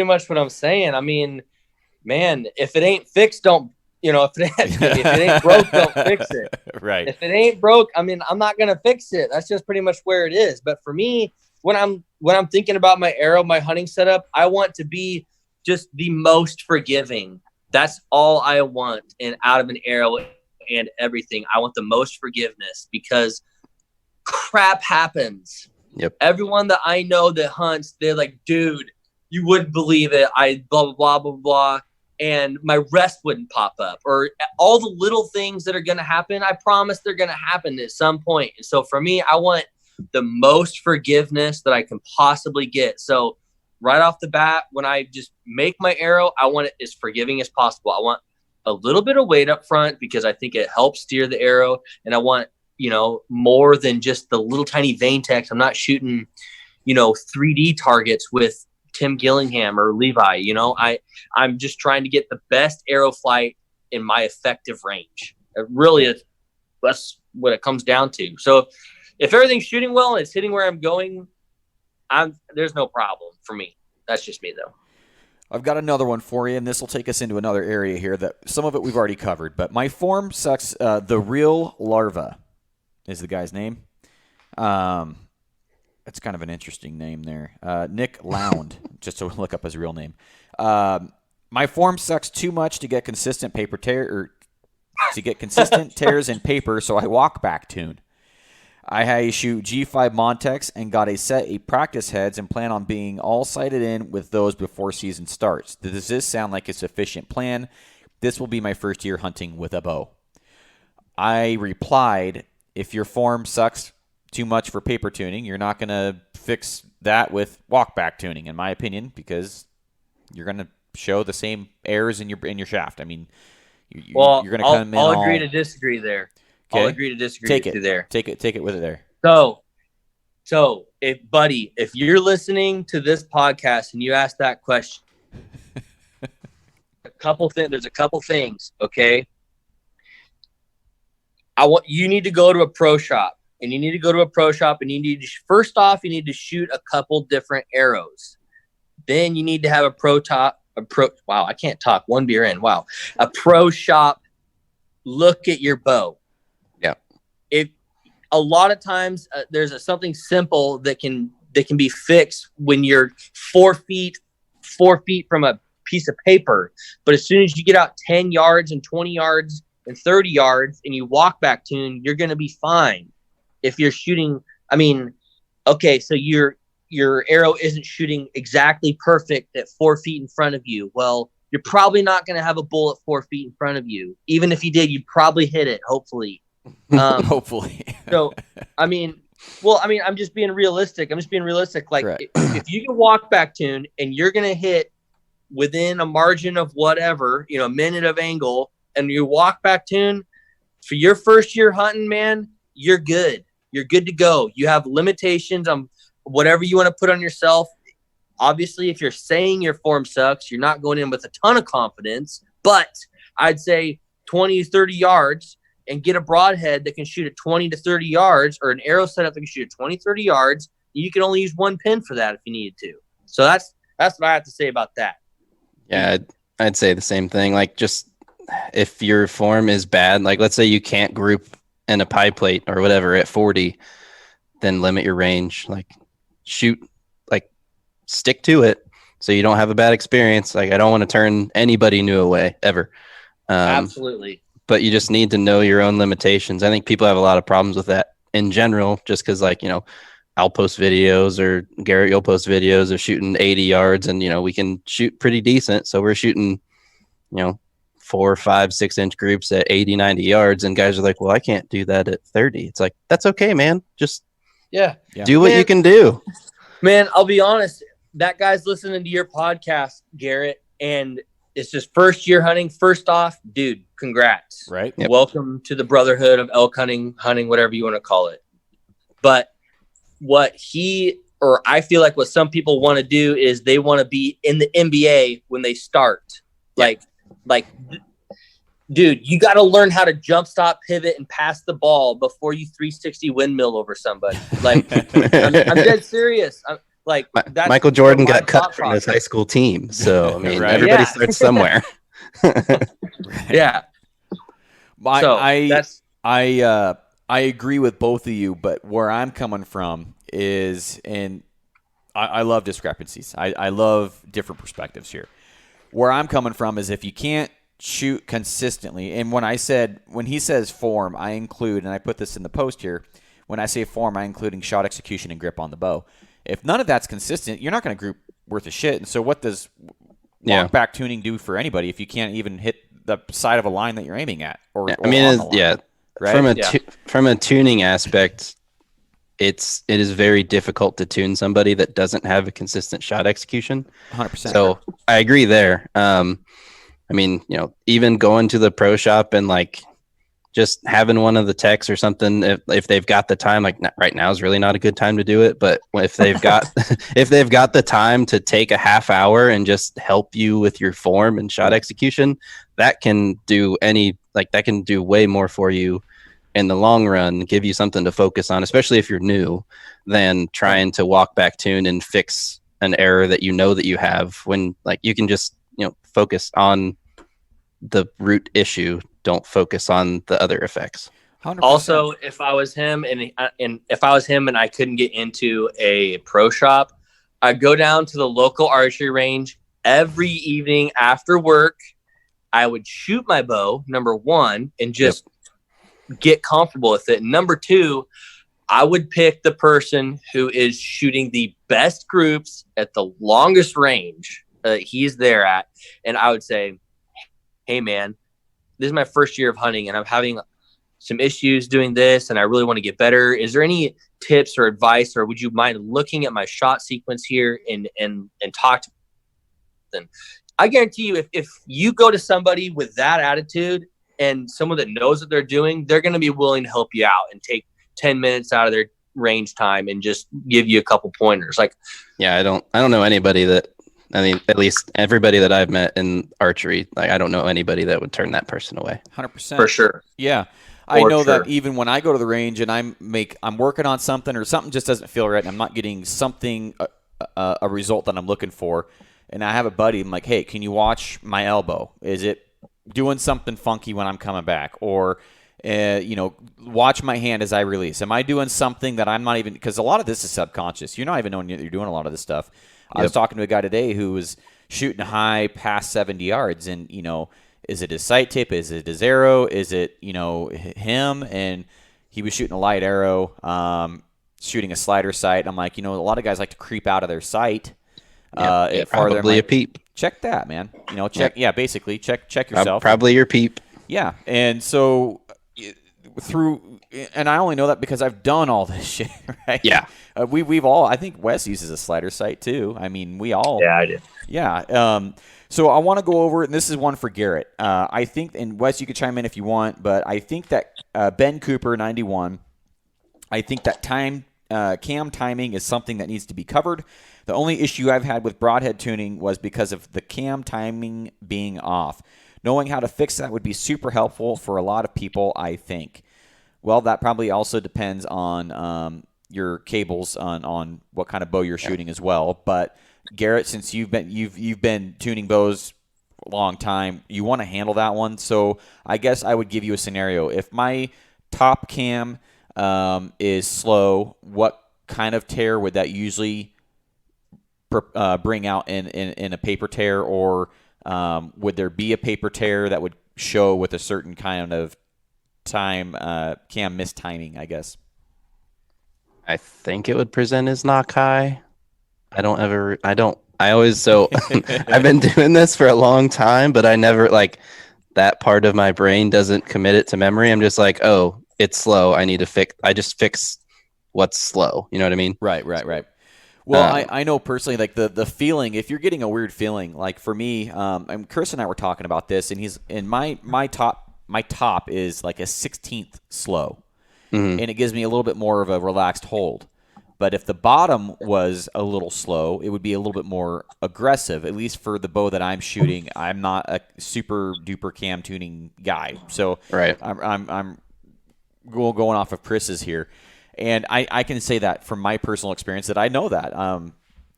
much what I'm saying. I mean, man, if it ain't fixed, don't. If it ain't broke, don't fix it. Right. If it ain't broke, I mean, I'm not gonna fix it. That's just pretty much where it is. But for me, when I'm thinking about my arrow, my hunting setup, I want to be just the most forgiving. That's all I want out of an arrow and everything. I want the most forgiveness because crap happens. Yep. Everyone that I know that hunts, they're like, dude, you wouldn't believe it. I blah, blah, blah, blah, blah. And my rest wouldn't pop up, or all the little things that are going to happen. I promise they're going to happen at some point. And so for me, I want the most forgiveness that I can possibly get. So right off the bat, when I just make my arrow, I want it as forgiving as possible. I want a little bit of weight up front because I think it helps steer the arrow. And I want, more than just the little tiny vein text. I'm not shooting, 3D targets with Tim Gillingham or Levi. I'm just trying to get the best arrow flight in my effective range. That's what it comes down to. So if everything's shooting well and it's hitting where I'm going, there's no problem for me. That's just me though. I've got another one for you, and this will take us into another area here that some of it we've already covered, but my form sucks. The Real Larva is the guy's name. That's kind of an interesting name there. Nick Lound, just to look up his real name. My form sucks too much to get consistent tears in paper, so I walk back tune. I shoot G5 Montex and got a practice heads and plan on being all sighted in with those before season starts. Does this sound like a sufficient plan? This will be my first year hunting with a bow. I replied, if your form sucks too much for paper tuning, you're not going to fix that with walkback tuning, in my opinion, because you're going to show the same errors in your shaft. I mean, you're going to come in. I'll agree to disagree there. Okay. I'll agree to disagree with you there. Take it with it there. So if you're listening to this podcast and you ask that question, there's a couple things, okay? You need to go to a pro shop. And you need to go to a pro shop and first off, you need to shoot a couple different arrows. Then you need to have a pro shop look at your bow. Yeah. If a lot of times there's something simple that can be fixed when you're 4 feet from a piece of paper. But as soon as you get out 10 yards and 20 yards and 30 yards and you walk back tune, you're going to be fine. If you're shooting, so your arrow isn't shooting exactly perfect at 4 feet in front of you. Well, you're probably not going to have a bullet 4 feet in front of you. Even if you did, you'd probably hit it, hopefully. Hopefully. So, I'm just being realistic. Like, if you can walk back tune and you're going to hit within a margin of whatever, a minute of angle, and you walk back tune for your first year hunting, man, you're good. You're good to go. You have limitations on whatever you want to put on yourself. Obviously, if you're saying your form sucks, you're not going in with a ton of confidence, but I'd say 20 to 30 yards and get a broadhead that can shoot at 20 to 30 yards, or an arrow setup that can shoot at 20, 30 yards. You can only use one pin for that if you needed to. So that's what I have to say about that. Yeah, I'd say the same thing. Like, just if your form is bad, like let's say you can't group in a pie plate or whatever at 40, then limit your range. Like, shoot, like, stick to it so you don't have a bad experience. Like, I don't want to turn anybody new away ever. Absolutely. But you just need to know your own limitations. I think people have a lot of problems with that in general, just because, like, I'll post videos, or Garrett, you'll post videos of shooting 80 yards, and, we can shoot pretty decent. So we're shooting, 4, 5, 6 inch groups at 80, 90 yards. And guys are like, well, I can't do that at 30. It's like, that's okay, man. Just do what you can do. Man, I'll be honest. That guy's listening to your podcast, Garrett, and it's just first year hunting. First off, dude, congrats. Right. Yep. Welcome to the brotherhood of elk hunting, whatever you want to call it. But what I feel like what some people want to do is they want to be in the NBA when they start. Like, dude, you got to learn how to jump, stop, pivot, and pass the ball before you 360 windmill over somebody. Like, I'm dead serious. That's Michael Jordan got my thought cut from his process. high school team. So, I mean, Right. everybody Yeah. starts somewhere. Yeah. I agree with both of you, but where I'm coming from is, and I love discrepancies. I love different perspectives here. Where I'm coming from is if you can't shoot consistently, and when he says form, I include, and I put this in the post here, when I say form, I'm including shot execution and grip on the bow. If none of that's consistent, you're not going to group worth of shit. And so what does walk back tuning do for anybody if you can't even hit the side of a line that you're aiming at? Right? From a tuning aspect, it is very difficult to tune somebody that doesn't have a consistent shot execution. 100%. So I agree there. I mean, even going to the pro shop and like just having one of the techs or something, if they've got the time, like right now is really not a good time to do it. But if they've got the time to take a half hour and just help you with your form and shot execution, that can do way more for you in the long run, give you something to focus on, especially if you're new, than trying to walk back tune and fix an error that that you have, when like you can just focus on the root issue, don't focus on the other effects. 100%. Also, if I was him and I couldn't get into a pro shop, I'd go down to the local archery range every evening after work. I would shoot my bow, number one, and just get comfortable with it. Number two, I would pick the person who is shooting the best groups at the longest range he's there at. And I would say, hey man, this is my first year of hunting and I'm having some issues doing this and I really want to get better. Is there any tips or advice, or would you mind looking at my shot sequence here and talk to them? I guarantee you, if you go to somebody with that attitude and someone that knows what they're doing, they're going to be willing to help you out and take 10 minutes out of their range time and just give you a couple pointers. Like, yeah, I don't know anybody that, I mean, at least everybody that I've met in archery, like I don't know anybody that would turn that person away. 100%. For sure. Yeah. I know that even when I go to the range and I'm working on something or something just doesn't feel right and I'm not getting something, a result that I'm looking for, and I have a buddy, I'm like, hey, can you watch my elbow? Is it doing something funky when I'm coming back? Or, watch my hand as I release. Am I doing something that I'm not even, because a lot of this is subconscious. You're not even knowing you're doing a lot of this stuff. I was talking to a guy today who was shooting high past 70 yards, and, is it his sight tip? Is it his arrow? Is it, him? And he was shooting a light arrow, shooting a slider sight. I'm like, a lot of guys like to creep out of their sight. Probably a peep. Check that, man. Basically check yourself. Probably your peep. Yeah. And so and I only know that because I've done all this shit, right? Yeah. We've all, I think Wes uses a slider sight too. I mean, we all. Yeah, I do. Yeah. So I want to go over it, and this is one for Garrett. I think, and Wes, you could chime in if you want, but I think that Ben Cooper, 91, I think that cam timing is something that needs to be covered. The only issue I've had with broadhead tuning was because of the cam timing being off. Knowing how to fix that would be super helpful for a lot of people, I think. Well, that probably also depends on your cables on what kind of bow you're shooting as well. But Garrett, since you've been tuning bows a long time, you want to handle that one. So I guess I would give you a scenario. If my top cam is slow, what kind of tear would that usually bring out in a paper tear, or would there be a paper tear that would show with a certain kind of time cam mistiming, I guess? I think it would present as knock high. I've been doing this for a long time, but I never, like, that part of my brain doesn't commit it to memory. I'm just like, oh, it's slow. I just fix what's slow. You know what I mean? Right. Well, I know personally, like the feeling, if you're getting a weird feeling, like for me, and Chris and I were talking about this, and my top is like a 16th slow, and it gives me a little bit more of a relaxed hold. But if the bottom was a little slow, it would be a little bit more aggressive. At least for the bow that I'm shooting, I'm not a super duper cam tuning guy, so Right. I'm going off of Chris's here. And I can say that from my personal experience that I know that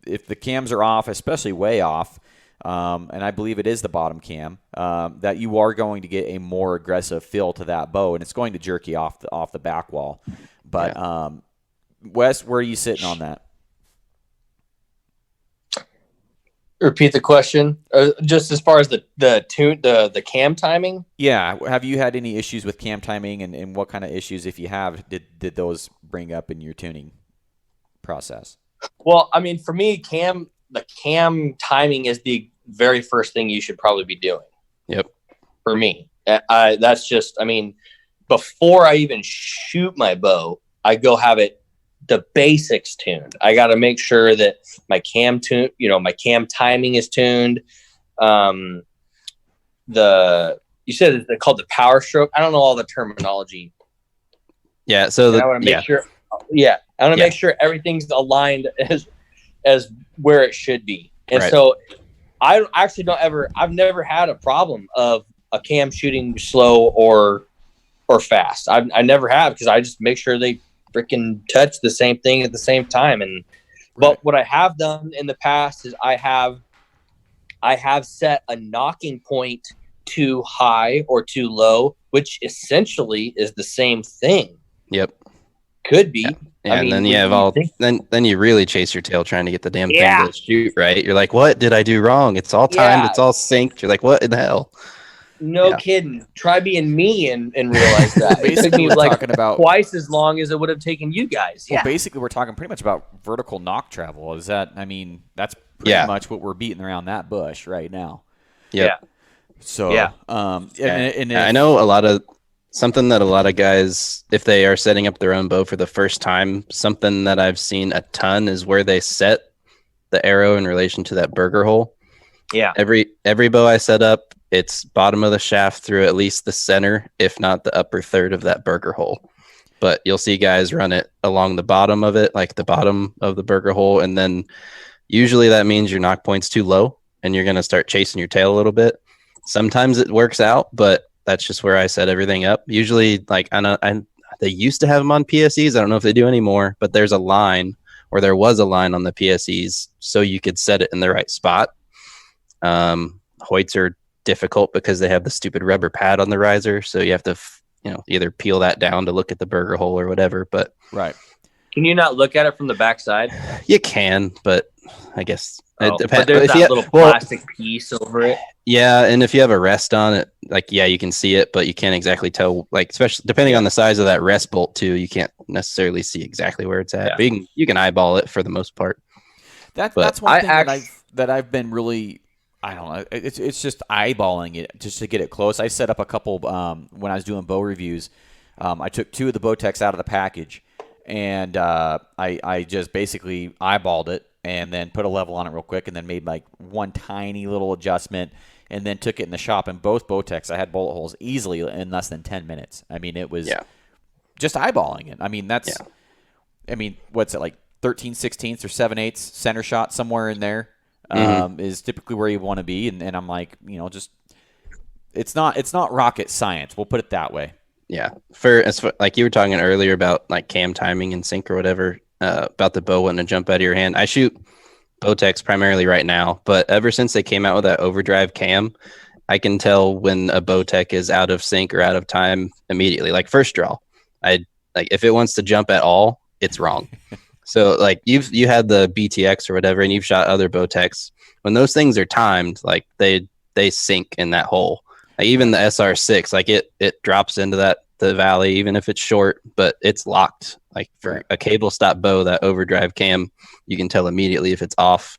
if the cams are off, especially way off, and I believe it is the bottom cam, that you are going to get a more aggressive feel to that bow, and it's going to jerk you off the back wall. But Wes, where are you sitting on that? Repeat the question. Just as far as the cam timing. Yeah, have you had any issues with cam timing, and what kind of issues, if you have, did those bring up in your tuning process? Well, I mean, for me, the cam timing is the very first thing you should probably be doing. Yep. For me, that's just, I mean, before I even shoot my bow, I go have the basics tuned. I got to make sure that my cam timing is tuned. You said it's called the power stroke. I don't know all the terminology. Yeah. So I want to make sure. Yeah, I want to make sure everything's aligned as where it should be. And so I actually I've never had a problem of a cam shooting slow or fast. I never have, because I just make sure they freaking touch the same thing at the same time. And but what I have done in the past is I have set a knocking point too high or too low, which essentially is the same thing. Yep. Could be. Yeah, I mean, and then you have then you really chase your tail trying to get the damn thing to shoot right. You're like, what did I do wrong? It's all timed. It's all synced. You're like, what in the hell? No kidding. Try being me and realize that. Basically, we're talking about twice as long as it would have taken you guys. Well, basically, we're talking pretty much about vertical knock travel. Is that? I mean, that's pretty much what we're beating around that bush right now. Yep. Yeah. So, and I know something that a lot of guys, if they are setting up their own bow for the first time, something that I've seen a ton is where they set the arrow in relation to that burger hole. Yeah. Every bow I set up, it's bottom of the shaft through at least the center, if not the upper third of that burger hole. But you'll see guys run it along the bottom of it, like the bottom of the burger hole. And then usually that means your knock point's too low and you're going to start chasing your tail a little bit. Sometimes it works out, but that's just where I set everything up. Usually, like they used to have them on PSEs. I don't know if they do anymore, but there was a line on the PSEs so you could set it in the right spot. Hoyts are difficult because they have the stupid rubber pad on the riser, so you have to either peel that down to look at the burger hole or whatever. But can you not look at it from the backside? You can, but I guess it depends. But there's that little plastic piece over it. Yeah, and if you have a rest on it, you can see it, but you can't exactly tell. Like, especially depending on the size of that rest bolt too, you can't necessarily see exactly where it's at. But you can eyeball it for the most part. That's one thing that I've been really. I don't know. It's just eyeballing it just to get it close. I set up a couple when I was doing bow reviews. I took 2 of the Bowtechs out of the package, and I just basically eyeballed it and then put a level on it real quick, and then made like one tiny little adjustment, and then took it in the shop. And both Bowtechs, I had bullet holes easily in less than 10 minutes. I mean, it was just eyeballing it. I mean, I mean, what's it like? 13/16 or 7/8 center shot somewhere in there. Is typically where you want to be, and I'm like, just it's not rocket science. We'll put it that way. Yeah, for like you were talking earlier about like cam timing and sync or whatever, about the bow wanting to jump out of your hand. I shoot Bowtechs primarily right now, but ever since they came out with that overdrive cam, I can tell when a Bowtech is out of sync or out of time immediately. Like first draw, if it wants to jump at all, it's wrong. So like you had the BTX or whatever, and you've shot other Bowtechs. When those things are timed, like they sink in that hole. Like even the SR6, like it drops into the valley, even if it's short, but it's locked. Like for a cable stop bow, that overdrive cam, you can tell immediately if it's off.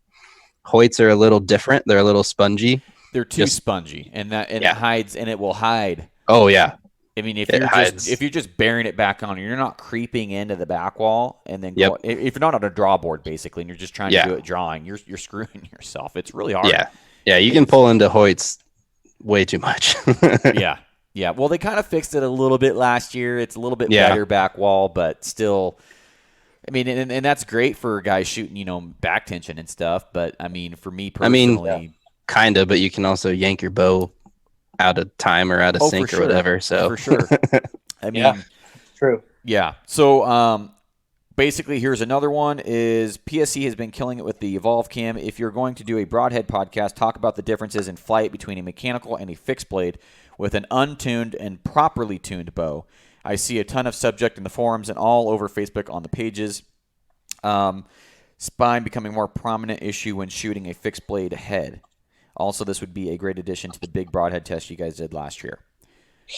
Hoyts are a little different. They're a little spongy. They're too spongy, and it hides, and it will hide. Oh yeah. I mean, It hides. if you're just bearing it back on, you're not creeping into the back wall and then Yep. if you're not on a draw board basically, and you're just trying to Yeah. do it drawing, you're screwing yourself. It's really hard. Yeah. Yeah. You can pull into Hoyt's way too much. Yeah. Yeah. Well, they kind of fixed it a little bit last year. It's a little bit Yeah. better back wall, but still, I mean, and that's great for guys shooting, you know, back tension and stuff. But I mean, for me personally, kind of, but you can also yank your bow out of time or out of sync or whatever. So for sure. I mean, Yeah, true. Yeah. So basically, here's another one is PSC has been killing it with the Evolve Cam. If you're going to do a Broadhead podcast, talk about the differences in flight between a mechanical and a fixed blade with an untuned and properly tuned bow. I see a ton of subject in the forums and all over Facebook on the pages. Spine becoming a more prominent issue when shooting a fixed blade head. Also, this would be a great addition to the big broadhead test you guys did last year.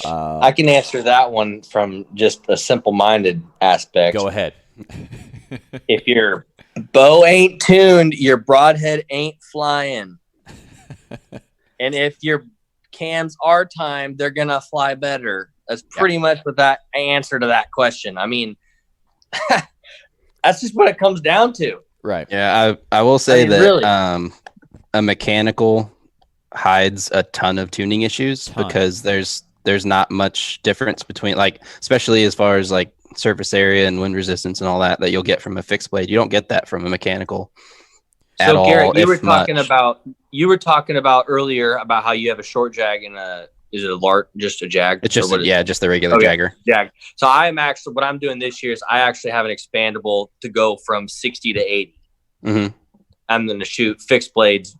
I can answer that one from just a simple-minded aspect. Go ahead. If your bow ain't tuned, your broadhead ain't flying. And if your cams are timed, they're going to fly better. That's pretty much what that answer to that question. I mean, that's just what it comes down to. Right. Yeah, I will say that really, a mechanical hides a ton of tuning issues because there's not much difference between, like, especially as far as like surface area and wind resistance and all that you'll get from a fixed blade. You don't get that from a mechanical at all. Garrett, you were talking about earlier about how you have a short jag and is it a LART, just a jag? It's just just the regular Jagger. Jag. So what I'm doing this year is I actually have an expandable to go from 60 to 80. Mm-hmm. I'm going to shoot fixed blades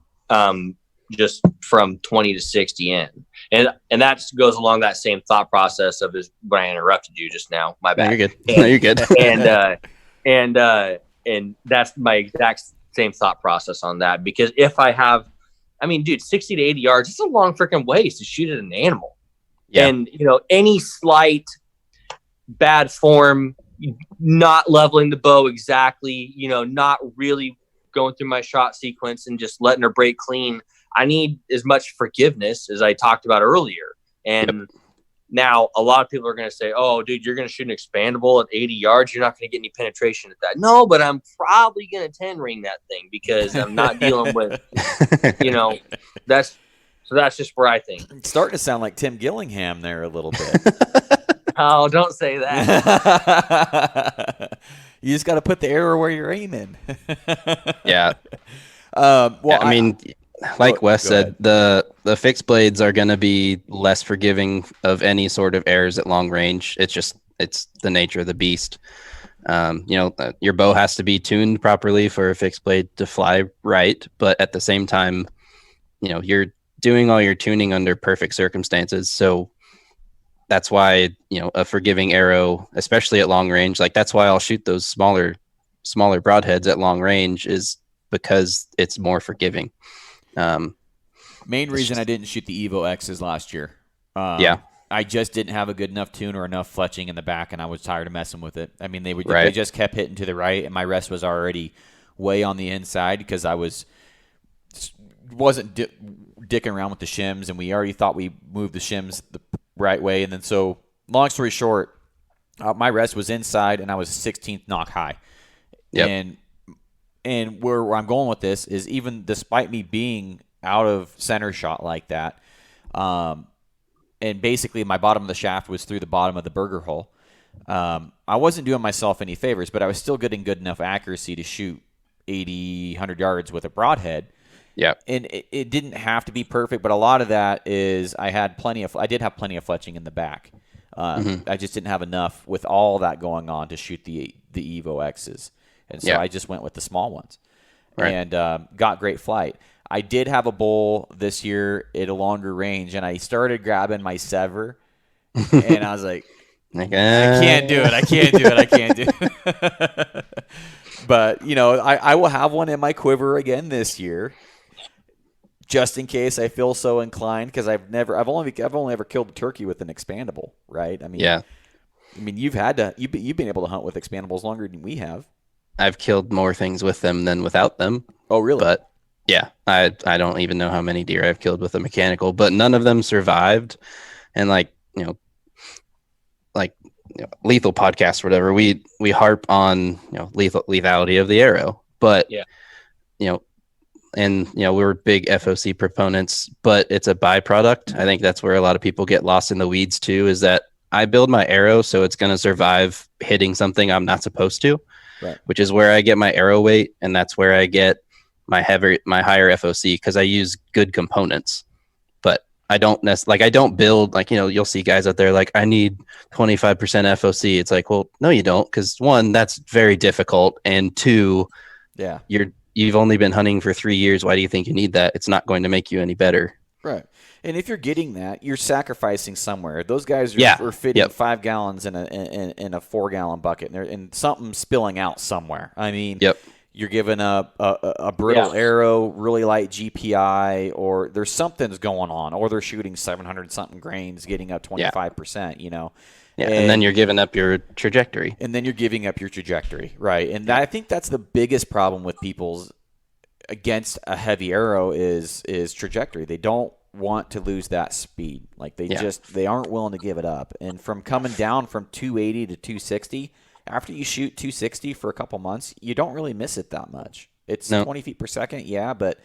just from 20 to 60 in. And that goes along that same thought process of when I interrupted you just now. My bad. No, you're good. No, you're good. And that's my exact same thought process on that. Because if I have, I mean, dude, 60 to 80 yards, it's a long freaking ways to shoot at an animal. Yeah. And, you know, any slight bad form, not leveling the bow exactly, you know, not really going through my shot sequence and just letting her break clean. I need as much forgiveness as I talked about earlier. And now a lot of people are going to say, oh, dude, you're going to shoot an expandable at 80 yards. You're not going to get any penetration at that. No, but I'm probably going to 10 ring that thing because I'm not dealing with, you know, that's just where I think. It's starting to sound like Tim Gillingham there a little bit. Oh, don't say that. You just got to put the arrow where you're aiming. Yeah. Well, I mean, like Wes said, the fixed blades are going to be less forgiving of any sort of errors at long range. It's the nature of the beast. You know, your bow has to be tuned properly for a fixed blade to fly right, but at the same time, you know, you're doing all your tuning under perfect circumstances. So that's why, you know, a forgiving arrow, especially at long range, like that's why I'll shoot those smaller broadheads at long range, is because it's more forgiving. Main reason I didn't shoot the Evo X's last year. I just didn't have a good enough tune or enough fletching in the back, and I was tired of messing with it. I mean, they just kept hitting to the right, and my rest was already way on the inside because I wasn't dicking around with the shims, and we already thought we moved the shims the right way. And then, so long story short, my rest was inside, and I was 16th knock high. Yep. And where I'm going with this is, even despite me being out of center shot like that, and basically my bottom of the shaft was through the bottom of the burger hole, I wasn't doing myself any favors, but I was still getting good enough accuracy to shoot 80, 100 yards with a broadhead. Yeah. And it didn't have to be perfect, but a lot of that is I did have plenty of fletching in the back. I just didn't have enough with all that going on to shoot the Evo X's. And so I just went with the small ones and got great flight. I did have a bull this year at a longer range, and I started grabbing my sever, and I was like, I can't do it. But, you know, I will have one in my quiver again this year, just in case I feel so inclined, because I've only ever killed a turkey with an expandable, right? I mean, you've been able to hunt with expandables longer than we have. I've killed more things with them than without them. Oh, really? But yeah, I don't even know how many deer I've killed with a mechanical, but none of them survived. And, like, you know, like lethal podcast or whatever, we harp on lethality of the arrow, but and we're big FOC proponents, but it's a byproduct. I think that's where a lot of people get lost in the weeds too, is that I build my arrow so it's going to survive hitting something I'm not supposed to, right, which is where I get my arrow weight, and that's where I get my higher FOC, because I use good components. But I don't I don't build you'll see guys out there like, I need 25% FOC. It's like, well, no, you don't, because one, that's very difficult, and two, you've only been hunting for 3 years. Why do you think you need that? It's not going to make you any better. Right. And if you're getting that, you're sacrificing somewhere. Those guys are fitting 5 gallons in a 4-gallon bucket, and something's spilling out somewhere. I mean, you're giving up a brittle arrow, really light GPI, or there's something's going on, or they're shooting 700 something grains, getting up 25%. Yeah, and then you're giving up your trajectory. Right. And I think that's the biggest problem with people's against a heavy arrow is trajectory. They don't want to lose that speed. Like they aren't willing to give it up. And from coming down from 280 to 260, after you shoot 260 for a couple months, you don't really miss it that much. It's 20 feet per second, but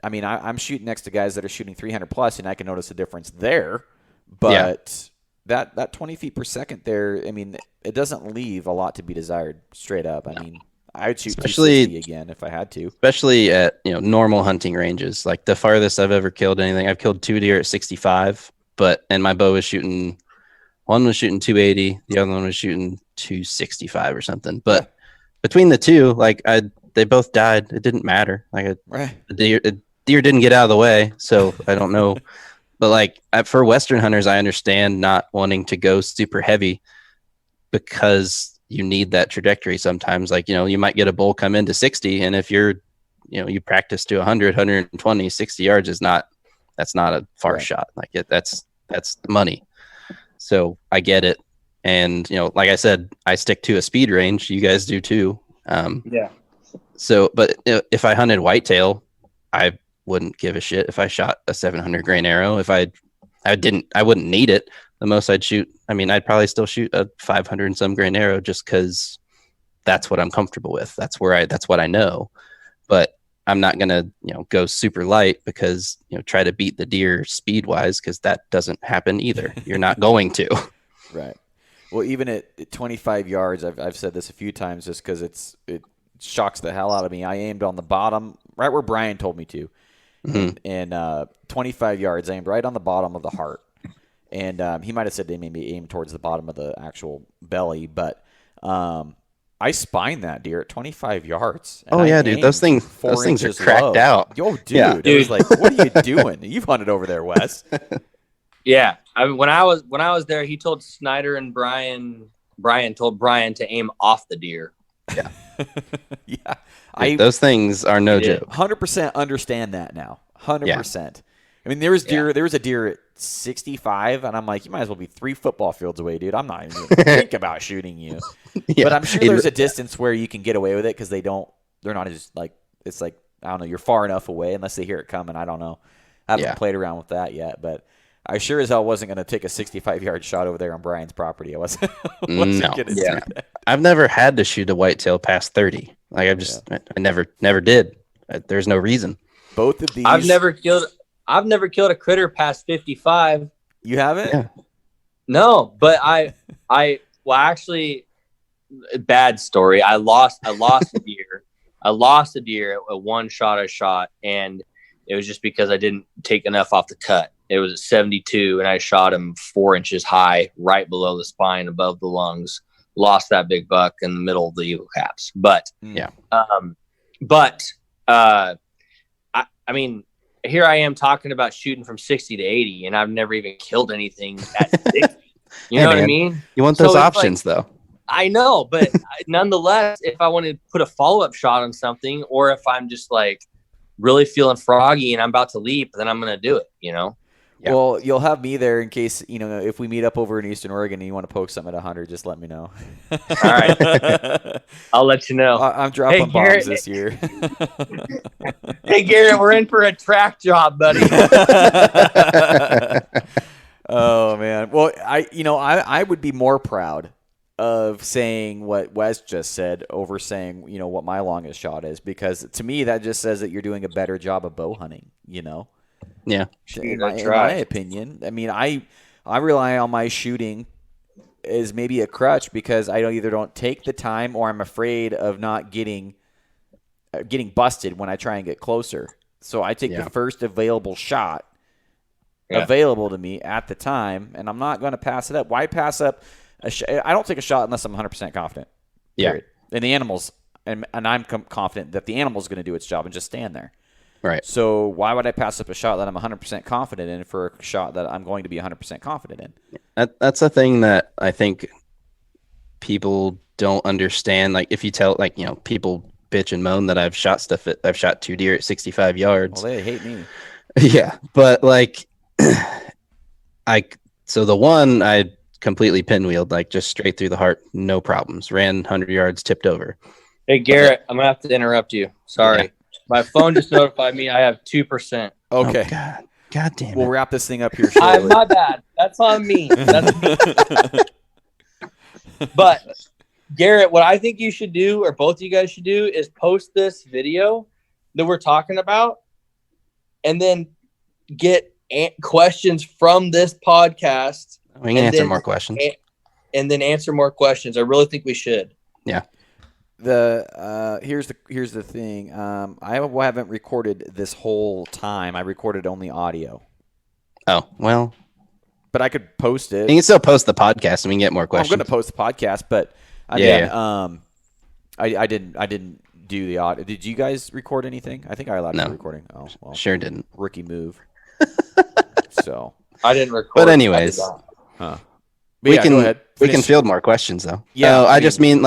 I mean, I'm shooting next to guys that are shooting 300 plus, and I can notice a difference there. But that 20 feet per second there, I mean, it doesn't leave a lot to be desired, straight up. I mean, I would shoot 260 again if I had to. Especially at normal hunting ranges. Like the farthest I've ever killed anything, I've killed 2 deer at 65, and my bow was shooting, one was shooting 280, the other one was shooting 265 or something. But between the two, they both died. It didn't matter. The deer didn't get out of the way, so I don't know. But for Western hunters, I understand not wanting to go super heavy because you need that trajectory sometimes. You might get a bull come into 60, and if you practice to 100, 120, 60 yards that's not a far shot. That's money. So I get it. And, like I said, I stick to a speed range. You guys do too. So, but if I hunted whitetail, I wouldn't give a shit if I shot a 700 grain arrow. If I wouldn't need it. The most I'd shoot, I'd probably still shoot a 500 and some grain arrow just because that's what I'm comfortable with. That's what I know. But I'm not going to, go super light because, try to beat the deer speed wise, because that doesn't happen either. You're not going to. Right. Well, even at 25 yards, I've said this a few times just because it shocks the hell out of me. I aimed on the bottom, right where Brian told me to. Mm-hmm. And 25 yards, aimed right on the bottom of the heart. And he might have said they maybe aim towards the bottom of the actual belly, but I spined that deer at 25 yards. Oh yeah, dude, those things are cracked out. Yo, dude, it was like, what are you doing? You've hunted over there, Wes. Yeah, when I was there, he told Snyder and Brian told Brian to aim off the deer. Yeah. Yeah. Those things are no joke. 100% understand that now. 100%. I mean, there was a deer at 65, and I'm like, you might as well be 3 football fields away, dude. I'm not even going to think about shooting you. But I'm sure there's a distance where you can get away with it because they're not as it's like, I don't know, you're far enough away unless they hear it coming. I don't know. I haven't played around with that yet, but I sure as hell wasn't going to take a 65-yard shot over there on Brian's property. I wasn't going to do that. I've never had to shoot a whitetail past 30. I never did. There's no reason. Both of these. I've never killed a critter past 55. You haven't? Yeah. No, but actually, bad story. I lost a deer. I lost a deer at one shot I shot, and it was just because I didn't take enough off the cut. It was at 72, and I shot him 4 inches high, right below the spine, above the lungs. Lost that big buck in the middle of the eagle caps. But I mean, here I am talking about shooting from 60 to 80, and I've never even killed anything at 60. You know what I mean? You want those options, though. I know, but nonetheless, if I want to put a follow-up shot on something, or if I'm just really feeling froggy and I'm about to leap, then I'm going to do it, Yeah. Well, you'll have me there in case, if we meet up over in Eastern Oregon and you want to poke something at 100, just let me know. All right. I'll let you know. I'm dropping bombs this year. Hey, Garrett, we're in for a track job, buddy. Oh man. Well, I would be more proud of saying what Wes just said over saying, what my longest shot is, because to me that just says that you're doing a better job of bow hunting, Yeah. in my opinion. I mean, I rely on my shooting as maybe a crutch because I either don't take the time or I'm afraid of not getting busted when I try and get closer. So I take the first available shot available to me at the time, and I'm not going to pass it up. Why pass up I don't take a shot unless I'm 100% confident. Period. Yeah. And the animals, and I'm confident that the animal's going to do its job and just stand there. Right. So why would I pass up a shot that I'm 100% confident in for a shot that I'm going to be 100% confident in? That's a thing that I think people don't understand. Like if you tell, people bitch and moan that I've shot 2 deer at 65 yards. Well, they hate me. Yeah, but so the one I completely pinwheeled, just straight through the heart, no problems. Ran 100 yards, tipped over. Hey, Garrett, I'm going to have to interrupt you. Sorry. Yeah. My phone just notified me I have 2%. Okay. Oh, God damn it. We'll wrap this thing up here shortly. My bad. That's on me. But, Garrett, what I think you should do, or both of you guys should do, is post this video that we're talking about and then get questions from this podcast. We can answer more questions. And then answer more questions. I really think we should. Yeah. Here's the thing. I haven't recorded this whole time. I recorded only audio. Oh, well. But I could post it. You can still post the podcast and we can get more questions. I'm going to post the podcast, but I didn't do the audio. Did you guys record anything? I think I allowed you recording. Oh, well. Sure didn't. Rookie move. So I didn't record. But anyways. Huh. We can field more questions though. Yeah. I just mean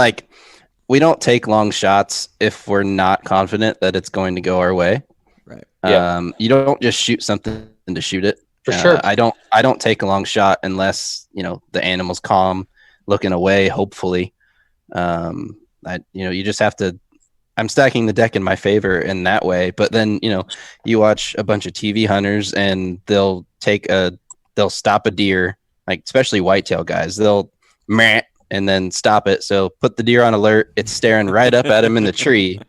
we don't take long shots if we're not confident that it's going to go our way. Right. Yeah. You don't just shoot something to shoot it. For sure. I don't take a long shot unless, the animal's calm, looking away, hopefully. You just have to, I'm stacking the deck in my favor in that way. But then, you watch a bunch of TV hunters and they'll stop a deer, especially whitetail guys, they'll meh and then stop it. So put the deer on alert. It's staring right up at him in the tree.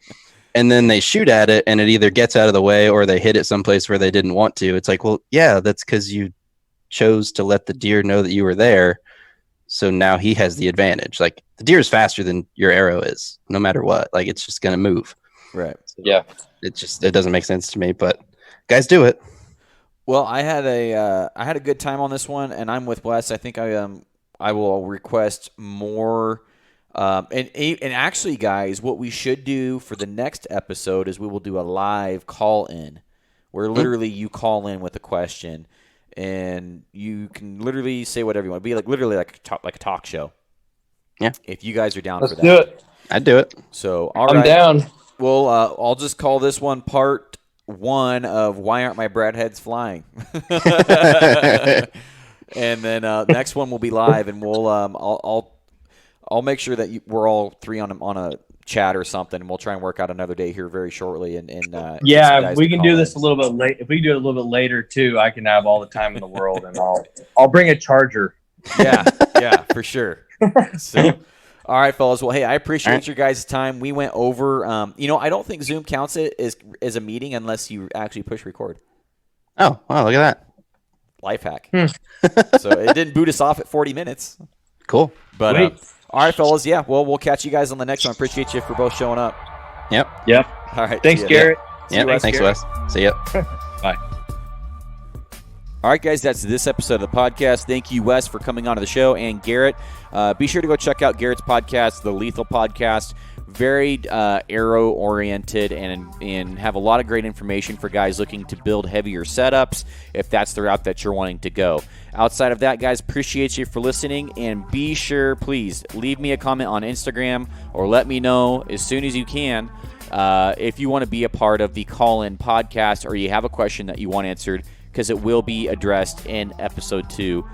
And then they shoot at it and it either gets out of the way or they hit it someplace where they didn't want to. It's well, yeah, that's because you chose to let the deer know that you were there. So now he has the advantage. The deer is faster than your arrow is, no matter what. It's just going to move. Right. So, yeah. It doesn't make sense to me, but guys do it. Well, I had a good time on this one, and I'm with Wes. I think I will request more. And actually, guys, what we should do for the next episode is we will do a live call-in where literally you call in with a question, and you can literally say whatever you want. It'd be literally like a talk show. Yeah. If you guys are down Let's for that. do it. I'd do it. So, I'm down. Well, I'll just call this one part 1 of Why Aren't My Bradheads Flying? And then next one will be live, and we'll I'll make sure that we're all three on a chat or something, and we'll try and work out another day here very shortly. And if we can do this a little bit late, if we do it a little bit later too, I can have all the time in the world, and I'll bring a charger. Yeah, for sure. So, all right, fellas. Well, hey, I appreciate your guys' time. We went over. I don't think Zoom counts it as a meeting unless you actually push record. Oh, wow! Look at that. Life hack. So it didn't boot us off at 40 minutes. Cool. But all right, fellas. Yeah. Well, we'll catch you guys on the next one. Appreciate you for both showing up. Yep. All right. Thanks, Garrett. Yeah. Thanks, Wes. See ya. Bye. All right, guys, that's this episode of the podcast. Thank you, Wes, for coming on to the show, and Garrett. Be sure to go check out Garrett's podcast, The Lethal Podcast. Very arrow-oriented and have a lot of great information for guys looking to build heavier setups if that's the route that you're wanting to go. Outside of that, guys, appreciate you for listening, and be sure, please, leave me a comment on Instagram or let me know as soon as you can if you want to be a part of the call-in podcast or you have a question that you want answered, because it will be addressed in episode 2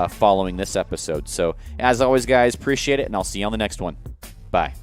following this episode. So, as always, guys, appreciate it, and I'll see you on the next one. Bye.